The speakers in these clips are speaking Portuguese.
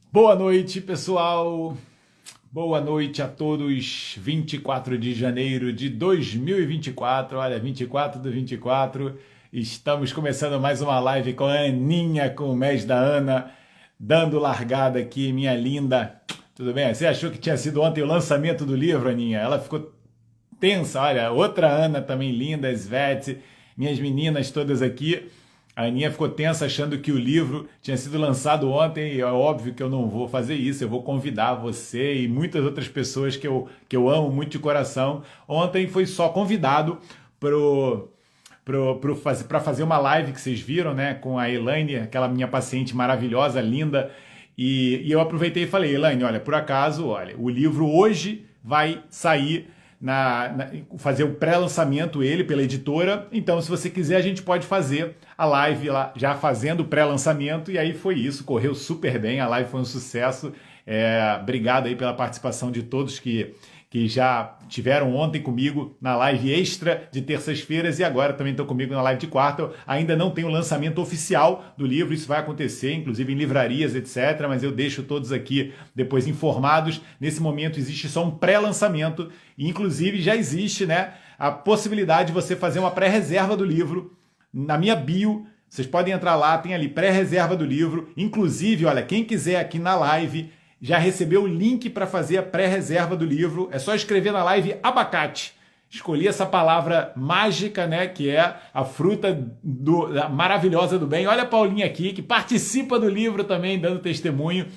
Boa noite, pessoal. Boa noite a todos. 24 de janeiro de 2024. Olha, 24 do 24. Estamos começando mais uma live com a Aninha, com o mês da Ana, dando largada aqui, minha linda. Tudo bem? Você achou que tinha sido ontem o lançamento do livro, Aninha? Ela ficou tensa. Olha, outra Ana também linda, Svete, minhas meninas todas aqui. A Aninha ficou tensa achando que o livro tinha sido lançado ontem e é óbvio que eu não vou fazer isso, eu vou convidar você e muitas outras pessoas que eu amo muito de coração. Ontem foi só convidado para fazer uma live que vocês viram, né, com a Elaine, aquela minha paciente maravilhosa, linda, e eu aproveitei e falei, Elaine, olha, por acaso, olha, o livro hoje vai sair fazer o pré-lançamento ele pela editora. Então, se você quiser, a gente pode fazer a live lá já fazendo o pré-lançamento. E aí foi isso, correu super bem, a live foi um sucesso. Obrigado aí pela participação de todos que já tiveram ontem comigo na live extra de terças-feiras e agora também estão comigo na live de quarta. Ainda não tem o lançamento oficial do livro, isso vai acontecer, inclusive em livrarias, etc. Mas eu deixo todos aqui depois informados. Nesse momento existe só um pré-lançamento e inclusive já existe, né, a possibilidade de você fazer uma pré-reserva do livro na minha bio. Vocês podem entrar lá, tem ali pré-reserva do livro. Inclusive, olha, quem quiser aqui na live já recebeu o link para fazer a pré-reserva do livro. É só escrever na live abacate. Escolhi essa palavra mágica, né, que é a fruta maravilhosa do bem. Olha a Paulinha aqui, que participa do livro também, dando testemunho.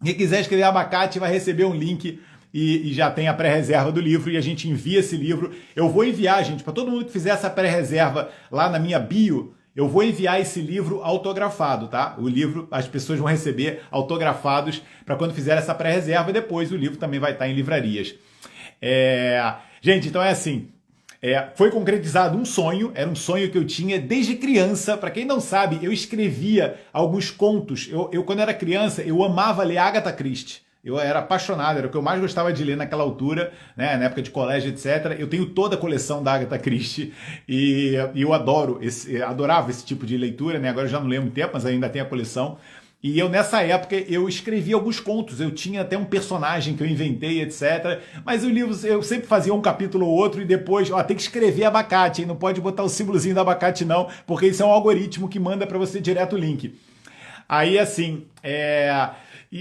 Quem quiser escrever abacate vai receber um link e já tem a pré-reserva do livro e a gente envia esse livro. Eu vou enviar, gente, para todo mundo que fizer essa pré-reserva lá na minha bio, eu vou enviar esse livro autografado, tá? O livro, as pessoas vão receber autografados para quando fizer essa pré-reserva e depois o livro também vai estar em livrarias. Gente, então é assim, foi concretizado um sonho, era um sonho que eu tinha desde criança. Para quem não sabe, eu escrevia alguns contos. Eu, quando era criança, eu amava ler Agatha Christie. Eu era apaixonado, era o que eu mais gostava de ler naquela altura, né, na época de colégio, etc. Eu tenho toda a coleção da Agatha Christie e eu adorava esse tipo de leitura, né? Agora eu já não leio há muito tempo, mas ainda tenho a coleção. E eu, nessa época, eu escrevi alguns contos. Eu tinha até um personagem que eu inventei, etc. Mas o livro, eu sempre fazia um capítulo ou outro e depois, ó, tem que escrever abacate, hein? Não pode botar o símbolozinho do abacate, não, porque isso é um algoritmo que manda para você direto o link. Aí, assim,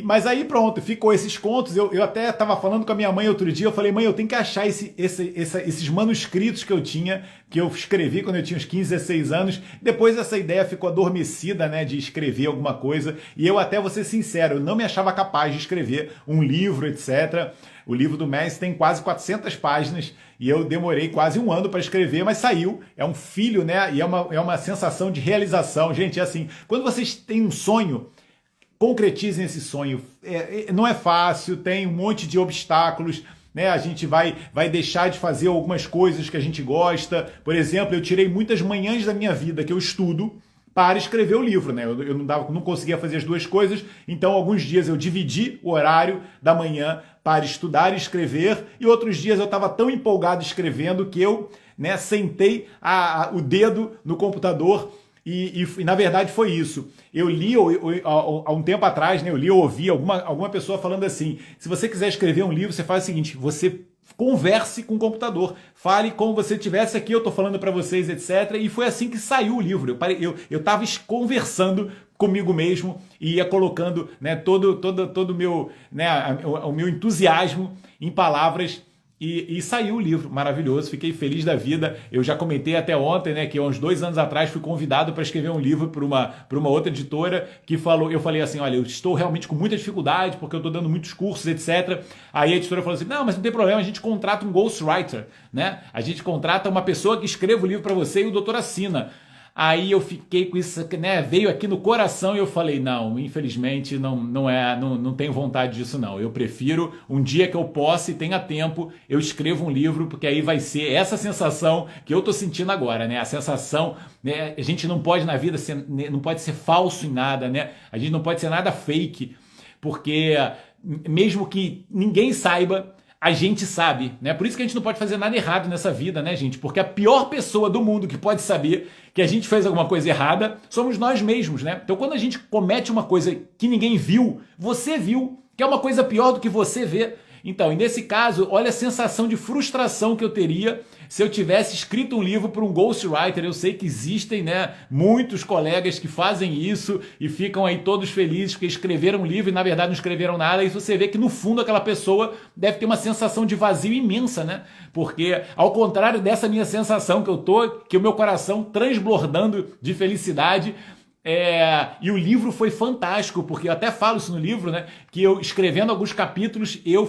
mas aí pronto, ficou esses contos. Eu até estava falando com a minha mãe outro dia, eu falei, mãe, eu tenho que achar esses manuscritos que eu tinha, que eu escrevi quando eu tinha uns 15, 16 anos. Depois essa ideia ficou adormecida, né, de escrever alguma coisa. E eu até vou ser sincero, eu não me achava capaz de escrever um livro, etc. O livro do Messi tem quase 400 páginas e eu demorei quase um ano para escrever, mas saiu. É um filho, né? E é uma sensação de realização. Gente, é assim, quando vocês têm um sonho, concretizem esse sonho. Não é fácil, tem um monte de obstáculos, né? A gente vai deixar de fazer algumas coisas que a gente gosta. Por exemplo, eu tirei muitas manhãs da minha vida que eu estudo para escrever o livro, né? Eu não conseguia fazer as duas coisas, então alguns dias eu dividi o horário da manhã para estudar e escrever, e outros dias eu estava tão empolgado escrevendo que eu, né, sentei o dedo no computador e na verdade foi isso. Eu li há um tempo atrás, né, eu li ou ouvi alguma pessoa falando assim, se você quiser escrever um livro, você faz o seguinte, você converse com o computador, fale como você estivesse aqui, eu estou falando para vocês, etc. E foi assim que saiu o livro. Eu estava conversando comigo mesmo e ia colocando, né, todo o meu, né, o meu entusiasmo em palavras. E saiu o livro, maravilhoso, fiquei feliz da vida. Eu já comentei até ontem, né, que há uns 2 anos atrás fui convidado para escrever um livro para uma outra editora que falou, eu falei assim, olha, eu estou realmente com muita dificuldade porque eu estou dando muitos cursos, etc. Aí a editora falou assim, não, mas não tem problema, a gente contrata um ghostwriter, né? A gente contrata uma pessoa que escreva o livro para você e o doutor assina. Aí eu fiquei com isso, né? Veio aqui no coração e eu falei, não, infelizmente não tenho vontade disso não. Eu prefiro um dia que eu possa e tenha tempo, eu escrevo um livro, porque aí vai ser essa sensação que eu tô sentindo agora, né? A sensação, né? A gente não pode na vida não pode ser falso em nada, né? A gente não pode ser nada fake, porque mesmo que ninguém saiba, a gente sabe, né? Por isso que a gente não pode fazer nada errado nessa vida, né, gente? Porque a pior pessoa do mundo que pode saber que a gente fez alguma coisa errada somos nós mesmos, né? Então quando a gente comete uma coisa que ninguém viu, você viu, que é uma coisa pior do que você vê. Então, e nesse caso, olha a sensação de frustração que eu teria se eu tivesse escrito um livro para um ghostwriter. Eu sei que existem, né, muitos colegas que fazem isso e ficam aí todos felizes porque escreveram um livro e na verdade não escreveram nada. E você vê que no fundo aquela pessoa deve ter uma sensação de vazio imensa, né? Porque ao contrário dessa minha sensação que eu tô, que o meu coração transbordando de felicidade. E o livro foi fantástico, porque eu até falo isso no livro, né? Que eu escrevendo alguns capítulos, eu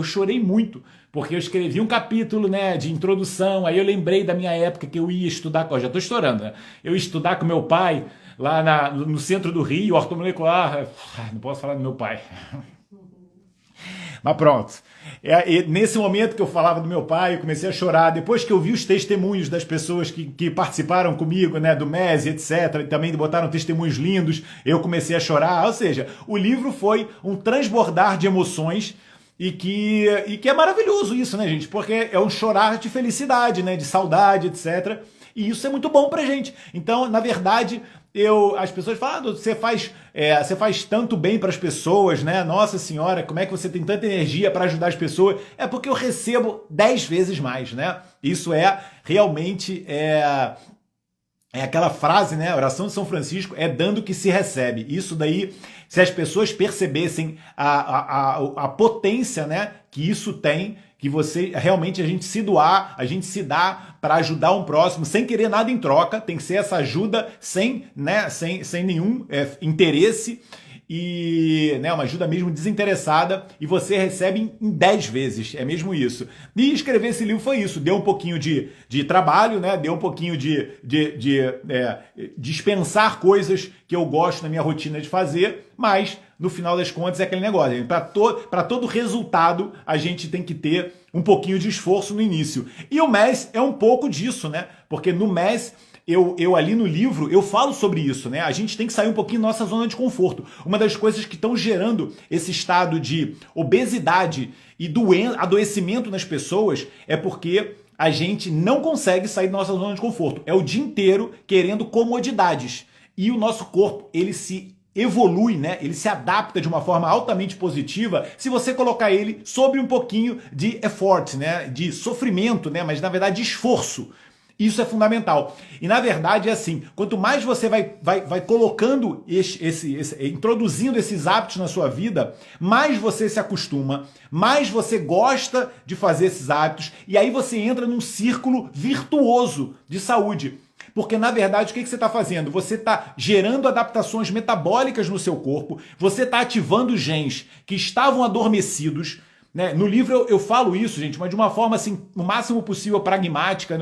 chorei muito, porque eu escrevi um capítulo, né, de introdução, aí eu lembrei da minha época que eu ia estudar, já tô estourando, né? Eu ia estudar com meu pai lá no centro do Rio, ortomolecular, não posso falar do meu pai. Mas pronto. Nesse momento que eu falava do meu pai, eu comecei a chorar. Depois que eu vi os testemunhos das pessoas que participaram comigo, né, do MES, etc., e também botaram testemunhos lindos, eu comecei a chorar. Ou seja, o livro foi um transbordar de emoções e que é maravilhoso isso, né, gente? Porque é um chorar de felicidade, né, de saudade, etc., e isso é muito bom pra gente. Então, na verdade, as pessoas falam, você faz tanto bem para as pessoas, né? Nossa senhora, como é que você tem tanta energia para ajudar as pessoas? É porque eu recebo 10 vezes mais, né? Isso realmente aquela frase, né? A oração de São Francisco é dando que se recebe. Isso daí, se as pessoas percebessem a potência, né, que isso tem, que você realmente a gente se doar, a gente se dá para ajudar um próximo sem querer nada em troca, tem que ser essa ajuda sem nenhum interesse e, né, uma ajuda mesmo desinteressada, e você recebe em 10 vezes, é mesmo isso. E escrever esse livro foi isso, deu um pouquinho de trabalho, né, deu um pouquinho de dispensar coisas que eu gosto na minha rotina de fazer, mas no final das contas é aquele negócio, para todo resultado a gente tem que ter um pouquinho de esforço no início. E o MES é um pouco disso, né, porque no MES eu ali no livro, eu falo sobre isso, né? A gente tem que sair um pouquinho da nossa zona de conforto. Uma das coisas que estão gerando esse estado de obesidade e adoecimento nas pessoas é porque a gente não consegue sair da nossa zona de conforto. É o dia inteiro querendo comodidades. E o nosso corpo, ele se evolui, né? Ele se adapta de uma forma altamente positiva se você colocar ele sob um pouquinho de effort, né? De sofrimento, né? Mas na verdade de esforço. Isso é fundamental. E na verdade é assim, quanto mais você vai colocando introduzindo esses hábitos na sua vida, mais você se acostuma, mais você gosta de fazer esses hábitos, e aí você entra num círculo virtuoso de saúde. Porque, na verdade, o que você está fazendo? Você está gerando adaptações metabólicas no seu corpo, você está ativando genes que estavam adormecidos, né? No livro eu falo isso, gente, mas de uma forma assim, no máximo possível pragmática.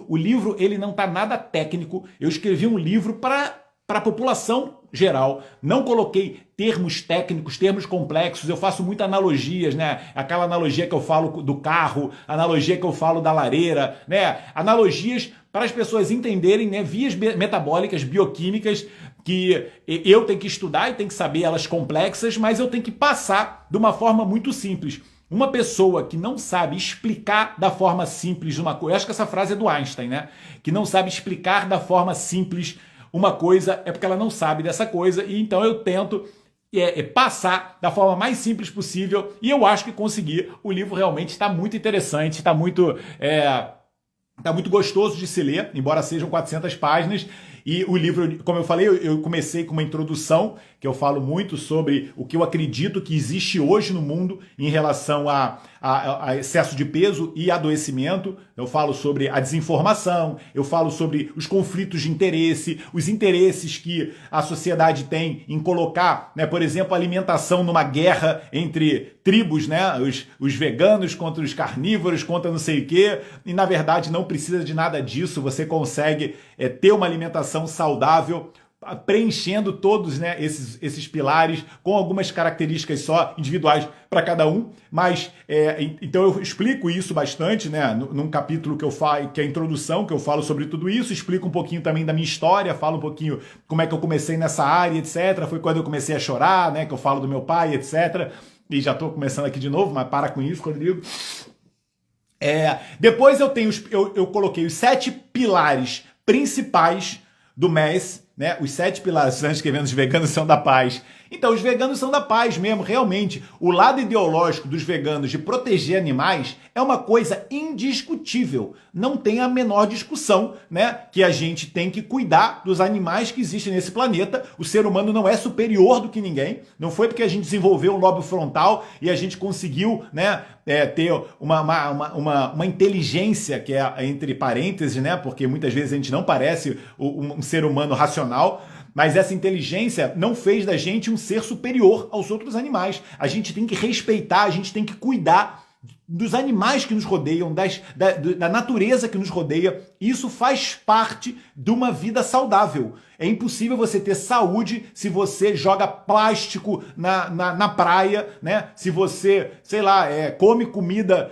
O livro ele não está nada técnico. Eu escrevi um livro para a população geral. Não coloquei termos técnicos, termos complexos. Eu faço muitas analogias, né? Aquela analogia que eu falo do carro, analogia que eu falo da lareira, né? Analogias para as pessoas entenderem, né, vias metabólicas, bioquímicas, que eu tenho que estudar e tenho que saber elas complexas, mas eu tenho que passar de uma forma muito simples. Uma pessoa que não sabe explicar da forma simples uma coisa, eu acho que essa frase é do Einstein, né? Que não sabe explicar da forma simples uma coisa, é porque ela não sabe dessa coisa, e então eu tento passar da forma mais simples possível, e eu acho que consegui. O livro realmente está muito interessante, está muito gostoso de se ler, embora sejam 400 páginas. E o livro, como eu falei, eu comecei com uma introdução, que eu falo muito sobre o que eu acredito que existe hoje no mundo em relação a excesso de peso e adoecimento. Eu falo sobre a desinformação, eu falo sobre os conflitos de interesse, os interesses que a sociedade tem em colocar, né, por exemplo, a alimentação numa guerra entre tribos, né, os veganos contra os carnívoros, contra não sei o quê, e na verdade não precisa de nada disso. Você consegue ter uma alimentação saudável, preenchendo todos, né, esses pilares, com algumas características só individuais para cada um, mas então eu explico isso bastante, né, num capítulo que eu falo, que é a introdução, que eu falo sobre tudo isso, explico um pouquinho também da minha história, falo um pouquinho como é que eu comecei nessa área, etc. Foi quando eu comecei a chorar, né, que eu falo do meu pai, etc. E já estou começando aqui de novo, mas para com isso, Rodrigo. Depois eu coloquei os 7 pilares principais do MES, né? Os 7 pilares, você está escrevendo, os veganos são da paz. Então, os veganos são da paz mesmo, realmente. O lado ideológico dos veganos de proteger animais é uma coisa indiscutível. Não tem a menor discussão, né? Que a gente tem que cuidar dos animais que existem nesse planeta. O ser humano não é superior do que ninguém. Não foi porque a gente desenvolveu o lobo frontal e a gente conseguiu, né? Ter uma inteligência, que é entre parênteses, né? Porque muitas vezes a gente não parece um ser humano racional. Mas essa inteligência não fez da gente um ser superior aos outros animais. A gente tem que respeitar, a gente tem que cuidar dos animais que nos rodeiam, da natureza que nos rodeia. Isso faz parte de uma vida saudável. É impossível você ter saúde se você joga plástico na praia, né? Se você, sei lá, come comida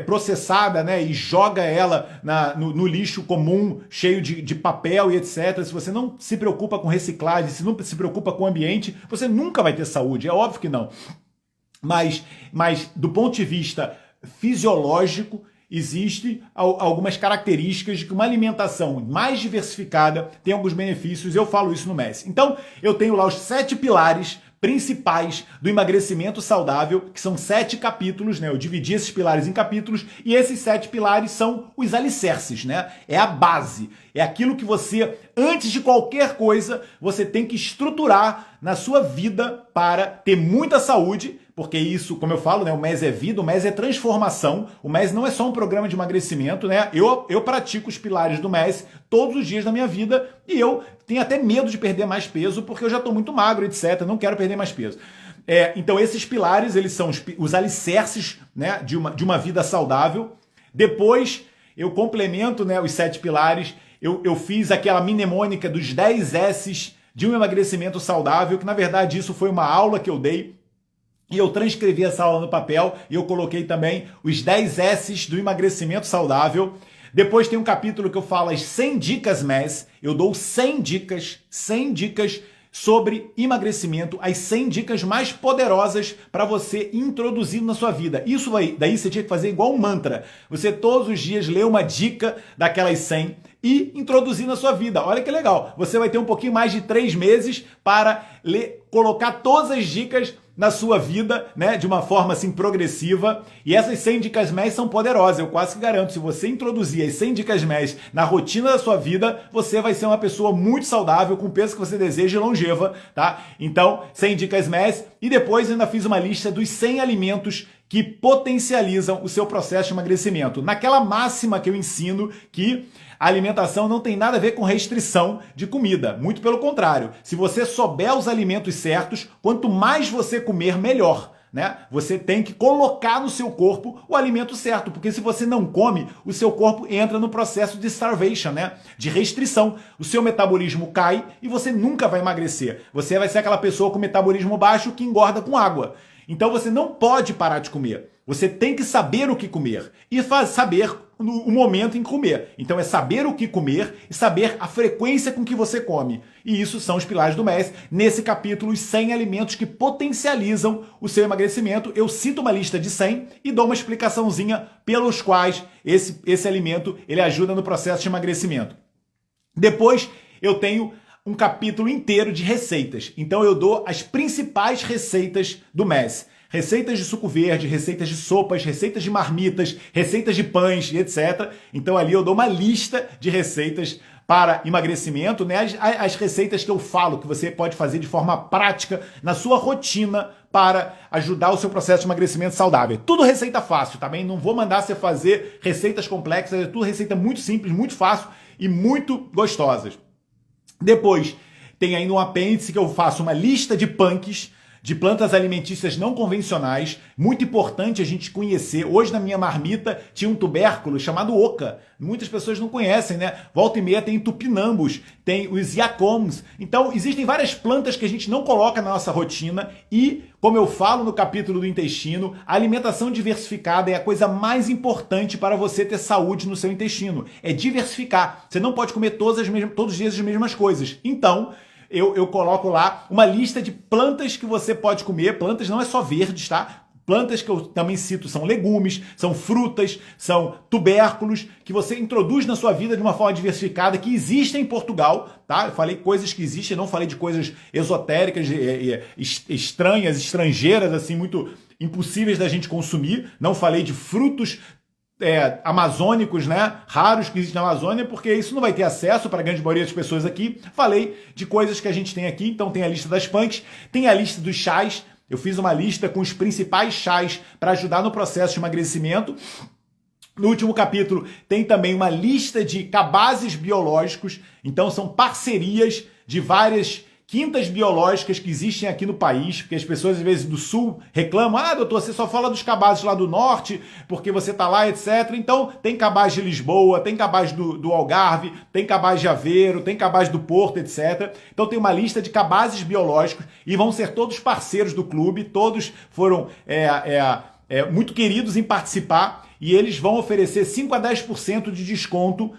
processada, né? E joga ela no lixo comum, cheio de papel e etc. Se você não se preocupa com reciclagem, se não se preocupa com o ambiente, você nunca vai ter saúde. É óbvio que não. Mas do ponto de vista fisiológico, existem algumas características de que uma alimentação mais diversificada tem alguns benefícios. Eu falo isso no MES. Então, eu tenho lá os 7 pilares principais do emagrecimento saudável, que são 7 capítulos, né? Eu dividi esses pilares em capítulos e esses 7 pilares são os alicerces, né? É a base, é aquilo que você, antes de qualquer coisa, você tem que estruturar na sua vida para ter muita saúde, porque isso, como eu falo, né, o MES é vida, o MES é transformação, o MES não é só um programa de emagrecimento, né? Eu pratico os pilares do MES todos os dias da minha vida e eu tenho até medo de perder mais peso, porque eu já estou muito magro, etc. Não quero perder mais peso. Então esses pilares, eles são os alicerces, né, de uma vida saudável. Depois eu complemento, né, os 7 pilares, eu fiz aquela mnemônica dos 10 S's de um emagrecimento saudável, que na verdade isso foi uma aula que eu dei, e eu transcrevi essa aula no papel e eu coloquei também os 10 S's do emagrecimento saudável. Depois tem um capítulo que eu falo as 100 dicas MES. Eu dou 100 dicas sobre emagrecimento, as 100 dicas mais poderosas para você introduzir na sua vida. Isso daí você tinha que fazer igual um mantra. Você todos os dias lê uma dica daquelas 100 e introduzir na sua vida. Olha que legal. Você vai ter um pouquinho mais de 3 meses para colocar todas as dicas na sua vida, né, de uma forma assim progressiva. E essas 100 dicas MES são poderosas, eu quase que garanto. Se você introduzir as 100 dicas MES na rotina da sua vida, você vai ser uma pessoa muito saudável, com o peso que você deseja e longeva, tá? Então, 100 dicas MES. E depois ainda fiz uma lista dos 100 alimentos que potencializam o seu processo de emagrecimento. Naquela máxima que eu ensino que a alimentação não tem nada a ver com restrição de comida. Muito pelo contrário. Se você souber os alimentos certos, quanto mais você comer, melhor, né? Você tem que colocar no seu corpo o alimento certo, porque se você não come, o seu corpo entra no processo de starvation, né? De restrição. O seu metabolismo cai e você nunca vai emagrecer. Você vai ser aquela pessoa com metabolismo baixo que engorda com água. Então você não pode parar de comer. Você tem que saber o que comer e saber o momento em comer. Então é saber o que comer e saber a frequência com que você come. E isso são os pilares do MES. Nesse capítulo, os 100 alimentos que potencializam o seu emagrecimento. Eu cito uma lista de 100 e dou uma explicaçãozinha pelos quais esse alimento ele ajuda no processo de emagrecimento. Depois eu tenho um capítulo inteiro de receitas. Então eu dou as principais receitas do MES. Receitas de suco verde, receitas de sopas, receitas de marmitas, receitas de pães, etc. Então ali eu dou uma lista de receitas para emagrecimento, né? As receitas que eu falo que você pode fazer de forma prática na sua rotina para ajudar o seu processo de emagrecimento saudável. Tudo receita fácil, tá bem? Não vou mandar você fazer receitas complexas, é tudo receita muito simples, muito fácil e muito gostosas. Depois tem ainda um apêndice que eu faço uma lista de punks, de plantas alimentícias não convencionais, muito importante a gente conhecer. Hoje na minha marmita tinha um tubérculo chamado oca. Muitas pessoas não conhecem, né? Volta e meia tem tupinambos, tem os iacoms. Então existem várias plantas que a gente não coloca na nossa rotina e, como eu falo no capítulo do intestino, a alimentação diversificada é a coisa mais importante para você ter saúde no seu intestino. É diversificar. Você não pode comer todos os dias as mesmas coisas. Então, eu coloco lá uma lista de plantas que você pode comer. Plantas não é só verdes, tá? Plantas que eu também cito são legumes, são frutas, são tubérculos que você introduz na sua vida de uma forma diversificada, que existem em Portugal, tá? Eu falei coisas que existem, não falei de coisas esotéricas, estranhas, estrangeiras, assim, muito impossíveis da gente consumir. Não falei de frutos amazônicos, né, raros que existem na Amazônia, porque isso não vai ter acesso para a grande maioria das pessoas aqui. Falei de coisas que a gente tem aqui, então tem a lista das punks, tem a lista dos chás. Eu fiz uma lista com os principais chás para ajudar no processo de emagrecimento. No último capítulo tem também uma lista de cabazes biológicos, então são parcerias de várias quintas biológicas que existem aqui no país, porque as pessoas às vezes do sul reclamam, doutor, você só fala dos cabazes lá do norte, porque você tá lá, etc. Então tem cabaz de Lisboa, tem cabaz do Algarve, tem cabaz de Aveiro, tem cabaz do Porto, etc. Então tem uma lista de cabazes biológicos e vão ser todos parceiros do clube, todos foram muito queridos em participar e eles vão oferecer 5 a 10% de desconto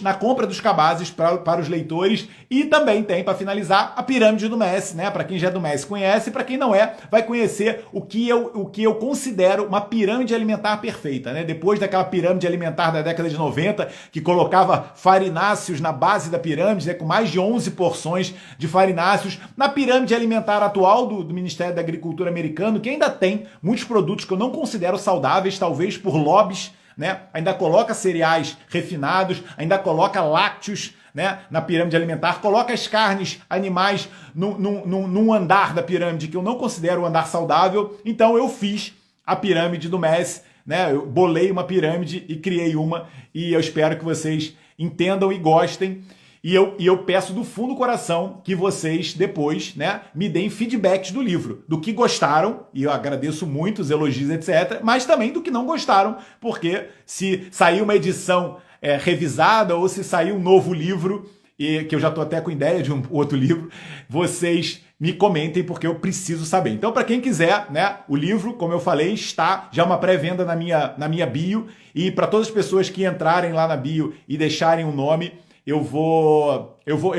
na compra dos cabazes para os leitores. E também tem, para finalizar, a pirâmide do Messi, né? Para quem já é do Messi conhece, para quem não é, vai conhecer o que eu considero uma pirâmide alimentar perfeita, né? Depois daquela pirâmide alimentar da década de 90, que colocava farináceos na base da pirâmide, né? Com mais de 11 porções de farináceos, na pirâmide alimentar atual do Ministério da Agricultura americano, que ainda tem muitos produtos que eu não considero saudáveis, talvez por lobbies, né? Ainda coloca cereais refinados, ainda coloca lácteos, né, na pirâmide alimentar, coloca as carnes animais num andar da pirâmide que eu não considero um andar saudável. Então eu fiz a pirâmide do Messi, né? Eu bolei uma pirâmide e criei uma, e eu espero que vocês entendam e gostem. E eu peço do fundo do coração que vocês depois, né, me deem feedbacks do livro, do que gostaram, e eu agradeço muito os elogios, etc., mas também do que não gostaram, porque se sair uma edição revisada ou se sair um novo livro, e que eu já estou até com ideia de um outro livro, vocês me comentem, porque eu preciso saber. Então, para quem quiser, né, o livro, como eu falei, está já uma pré-venda na minha bio, e para todas as pessoas que entrarem lá na bio e deixarem um nome, eu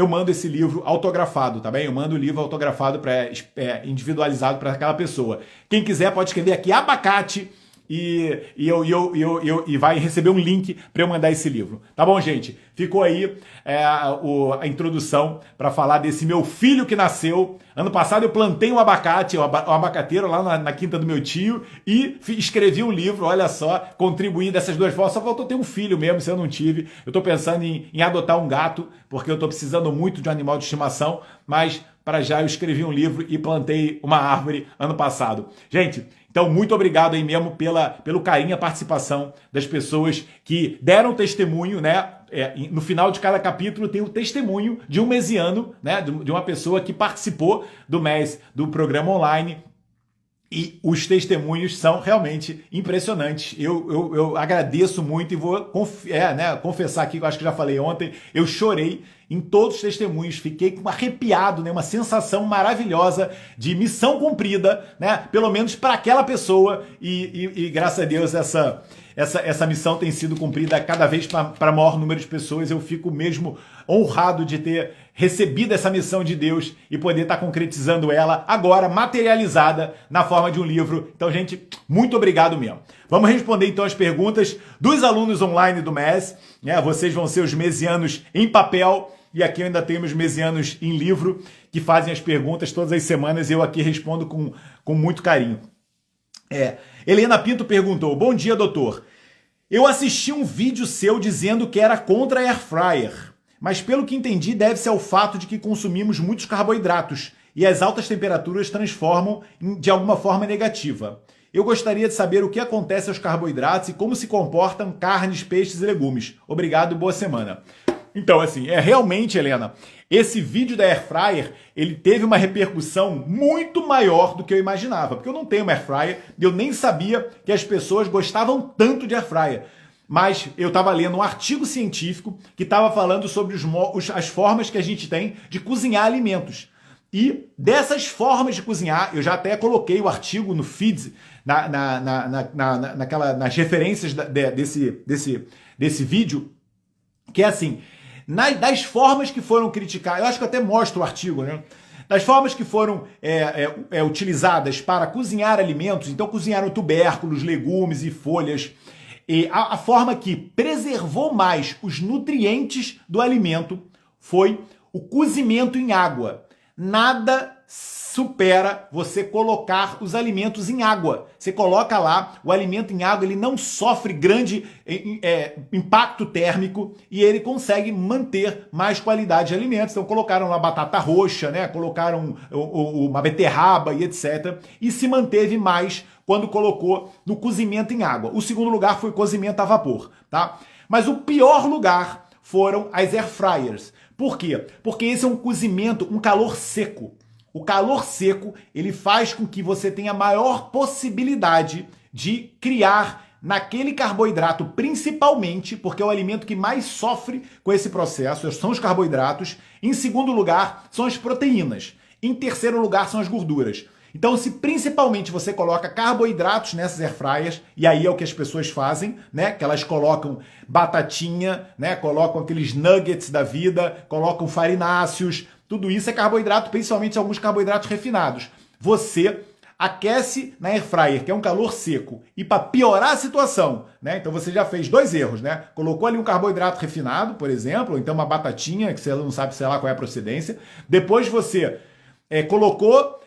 mando esse livro autografado, tá bem? Eu mando o livro autografado individualizado para aquela pessoa. Quem quiser pode escrever aqui abacate e vai receber um link para eu mandar esse livro. Tá bom, gente? Ficou aí a introdução para falar desse meu filho que nasceu. Ano passado eu plantei um abacate, um abacateiro lá na quinta do meu tio e escrevi um livro, olha só, contribuindo dessas duas formas. Só faltou ter um filho mesmo, se eu não tive. Eu tô pensando em adotar um gato, porque eu tô precisando muito de um animal de estimação, mas para já eu escrevi um livro e plantei uma árvore ano passado. Gente, então muito obrigado aí mesmo pelo carinho e a participação das pessoas que deram testemunho, né? No final de cada capítulo tem o testemunho de um mesiano, né? De uma pessoa que participou do mês do programa online. E os testemunhos são realmente impressionantes. Eu agradeço muito e vou confessar aqui, que eu acho que já falei ontem, eu chorei em todos os testemunhos, fiquei arrepiado, né? Uma sensação maravilhosa de missão cumprida, né? Pelo menos para aquela pessoa, e graças a Deus essa missão tem sido cumprida cada vez para maior número de pessoas. Eu fico mesmo honrado de ter recebido essa missão de Deus e poder estar concretizando ela agora, materializada na forma de um livro. Então, gente, muito obrigado mesmo. Vamos responder então as perguntas dos alunos online do MES. Né? Vocês vão ser os mesianos em papel e aqui eu ainda tenho os mesianos em livro que fazem as perguntas todas as semanas e eu aqui respondo com muito carinho. Helena Pinto perguntou: bom dia, doutor. Eu assisti um vídeo seu dizendo que era contra a Air Fryer, mas pelo que entendi deve-se ao fato de que consumimos muitos carboidratos e as altas temperaturas transformam de alguma forma negativa. Eu gostaria de saber o que acontece aos carboidratos e como se comportam carnes, peixes e legumes. Obrigado e boa semana. Então, assim, realmente, Helena, esse vídeo da Air Fryer, ele teve uma repercussão muito maior do que eu imaginava, porque eu não tenho uma Air Fryer e eu nem sabia que as pessoas gostavam tanto de Air Fryer. Mas eu estava lendo um artigo científico que estava falando sobre as formas que a gente tem de cozinhar alimentos. E dessas formas de cozinhar, eu já até coloquei o artigo no feed, nas referências desse vídeo, que é assim: Das formas que foram criticadas, eu acho que eu até mostro o artigo, né? Das formas que foram utilizadas para cozinhar alimentos, então cozinharam tubérculos, legumes e folhas, e a forma que preservou mais os nutrientes do alimento foi o cozimento em água. Nada supera você colocar os alimentos em água. Você coloca lá o alimento em água, ele não sofre grande impacto térmico e ele consegue manter mais qualidade de alimentos. Então colocaram lá batata roxa, né? Colocaram uma beterraba e etc. E se manteve mais quando colocou no cozimento em água. O segundo lugar foi cozimento a vapor, tá? Mas o pior lugar foram as air fryers. Por quê? Porque esse é um cozimento, um calor seco. O calor seco, ele faz com que você tenha maior possibilidade de criar naquele carboidrato, principalmente, porque é o alimento que mais sofre com esse processo, são os carboidratos. Em segundo lugar, são as proteínas. Em terceiro lugar, são as gorduras. Então, se principalmente você coloca carboidratos nessas airfryers, e aí é o que as pessoas fazem, né? Que elas colocam batatinha, né? Colocam aqueles nuggets da vida, colocam farináceos, tudo isso é carboidrato, principalmente alguns carboidratos refinados. Você aquece na airfryer, que é um calor seco, e para piorar a situação, né? Então você já fez dois erros, né? Colocou ali um carboidrato refinado, por exemplo, ou então uma batatinha, que você não sabe, sei lá, qual é a procedência. Depois você colocou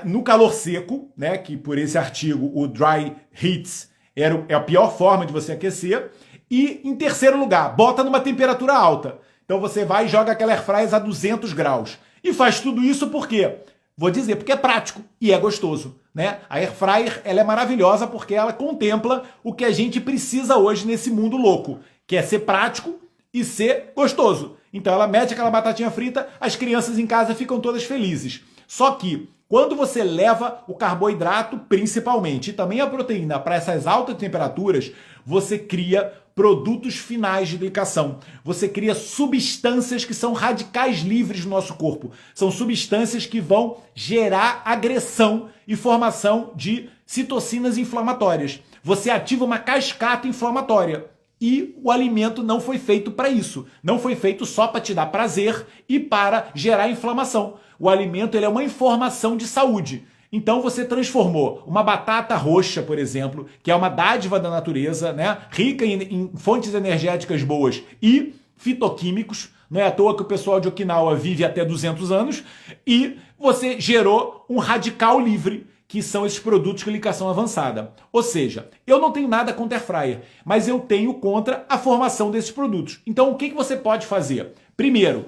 no calor seco, né? Que por esse artigo, o dry heats é a pior forma de você aquecer. E em terceiro lugar, bota numa temperatura alta. Então você vai e joga aquela airfryer a 200 graus. E faz tudo isso por quê? Vou dizer, porque é prático e é gostoso, né? A airfryer, ela é maravilhosa porque ela contempla o que a gente precisa hoje nesse mundo louco, que é ser prático e ser gostoso. Então ela mete aquela batatinha frita, as crianças em casa ficam todas felizes. Só que quando você leva o carboidrato, principalmente, e também a proteína para essas altas temperaturas, você cria produtos finais de glicação. Você cria substâncias que são radicais livres no nosso corpo. São substâncias que vão gerar agressão e formação de citocinas inflamatórias. Você ativa uma cascata inflamatória. E o alimento não foi feito para isso. Não foi feito só para te dar prazer e para gerar inflamação. O alimento ele é uma informação de saúde. Então você transformou uma batata roxa, por exemplo, que é uma dádiva da natureza, né? Rica em fontes energéticas boas e fitoquímicos. Não é à toa que o pessoal de Okinawa vive até 200 anos. E você gerou um radical livre, que são esses produtos com glicação avançada. Ou seja, eu não tenho nada contra air fryer, mas eu tenho contra a formação desses produtos. Então o que você pode fazer? Primeiro,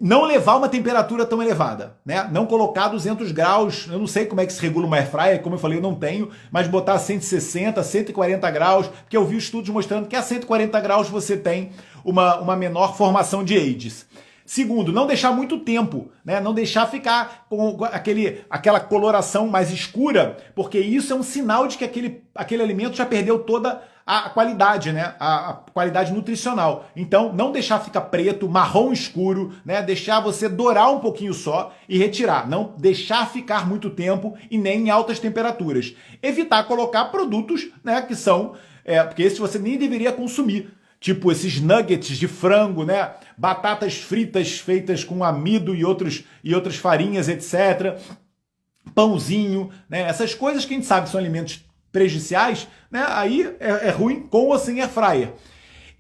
não levar uma temperatura tão elevada, né? Não colocar 200 graus, eu não sei como é que se regula uma air fryer, como eu falei, eu não tenho, mas botar 160, 140 graus, porque eu vi estudos mostrando que a 140 graus você tem uma menor formação de AIDS. Segundo, não deixar muito tempo, né? Não deixar ficar com aquela coloração mais escura, porque isso é um sinal de que aquele alimento já perdeu toda a qualidade, né? A qualidade nutricional. Então, não deixar ficar preto, marrom escuro, né? Deixar você dourar um pouquinho só e retirar. Não deixar ficar muito tempo e nem em altas temperaturas. Evitar colocar produtos, né? Que são, porque esses você nem deveria consumir. Tipo esses nuggets de frango, né? Batatas fritas feitas com amido e outras farinhas, etc. Pãozinho, né? Essas coisas que a gente sabe que são alimentos prejudiciais, né? Aí é ruim com ou sem air fryer.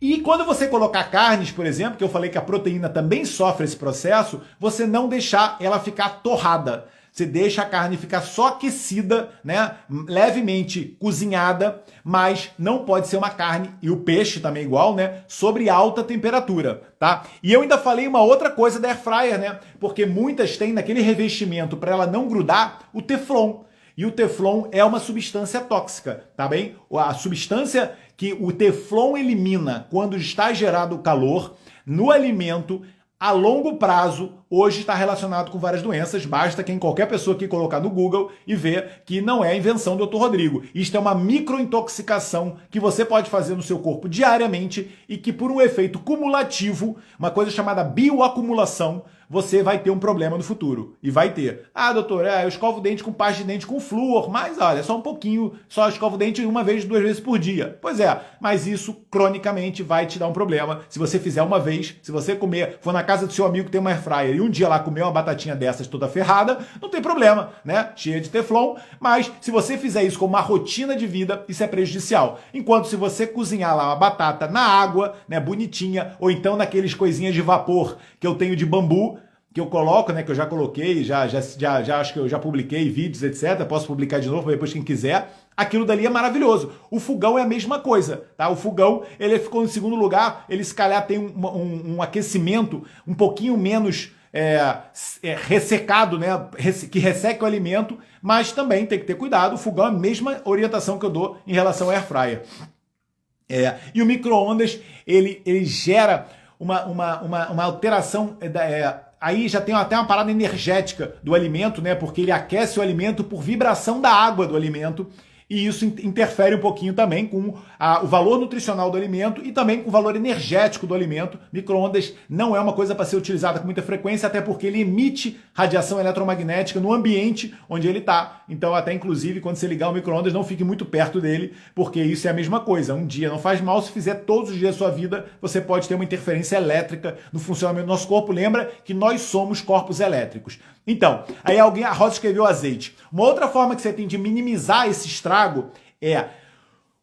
E quando você colocar carnes, por exemplo, que eu falei que a proteína também sofre esse processo, você não deixar ela ficar torrada. Você deixa a carne ficar só aquecida, né? Levemente cozinhada, mas não pode ser uma carne, e o peixe também igual, né? Sobre alta temperatura, tá? E eu ainda falei uma outra coisa da air fryer, né? Porque muitas têm naquele revestimento para ela não grudar o teflon. E o teflon é uma substância tóxica, tá bem? A substância que o teflon elimina quando está gerado o calor no alimento, a longo prazo hoje está relacionado com várias doenças. Basta qualquer pessoa que colocar no Google e ver que não é invenção do Dr. Rodrigo. Isto é uma microintoxicação que você pode fazer no seu corpo diariamente e que, por um efeito cumulativo, uma coisa chamada bioacumulação, você vai ter um problema no futuro. E vai ter. Ah, doutor, eu escovo o dente com pasta de dente com flúor, mas olha, só um pouquinho, só escovo o dente 1 vez, 2 vezes por dia. Pois é, mas isso cronicamente vai te dar um problema. Se você fizer uma vez, se você comer, for na casa do seu amigo que tem uma air fryer e um dia lá comer uma batatinha dessas toda ferrada, não tem problema, né? Cheia de teflon, mas se você fizer isso como uma rotina de vida, isso é prejudicial. Enquanto se você cozinhar lá uma batata na água, né, bonitinha, ou então naqueles coisinhas de vapor que eu tenho de bambu, que eu coloco, né, que eu já coloquei, já acho que eu já publiquei vídeos, etc. Posso publicar de novo depois quem quiser. Aquilo dali é maravilhoso. O fogão é a mesma coisa, tá? O fogão, ele ficou em segundo lugar, ele se calhar tem um aquecimento um pouquinho menos ressecado, né? Que resseca o alimento, mas também tem que ter cuidado. O fogão é a mesma orientação que eu dou em relação ao air fryer. E o micro-ondas, ele gera uma alteração aí já tem até uma parada energética do alimento, né? Porque ele aquece o alimento por vibração da água do alimento e isso interfere um pouquinho também com o valor nutricional do alimento e também com o valor energético do alimento. Micro-ondas não é uma coisa para ser utilizada com muita frequência, até porque ele emite radiação eletromagnética no ambiente onde ele está. Então, até inclusive, quando você ligar o micro-ondas, não fique muito perto dele, porque isso é a mesma coisa. Um dia não faz mal, se fizer todos os dias da sua vida, você pode ter uma interferência elétrica no funcionamento do nosso corpo. Lembra que nós somos corpos elétricos. Então, aí a Rosa escreveu azeite. Uma outra forma que você tem de minimizar esse estrago é,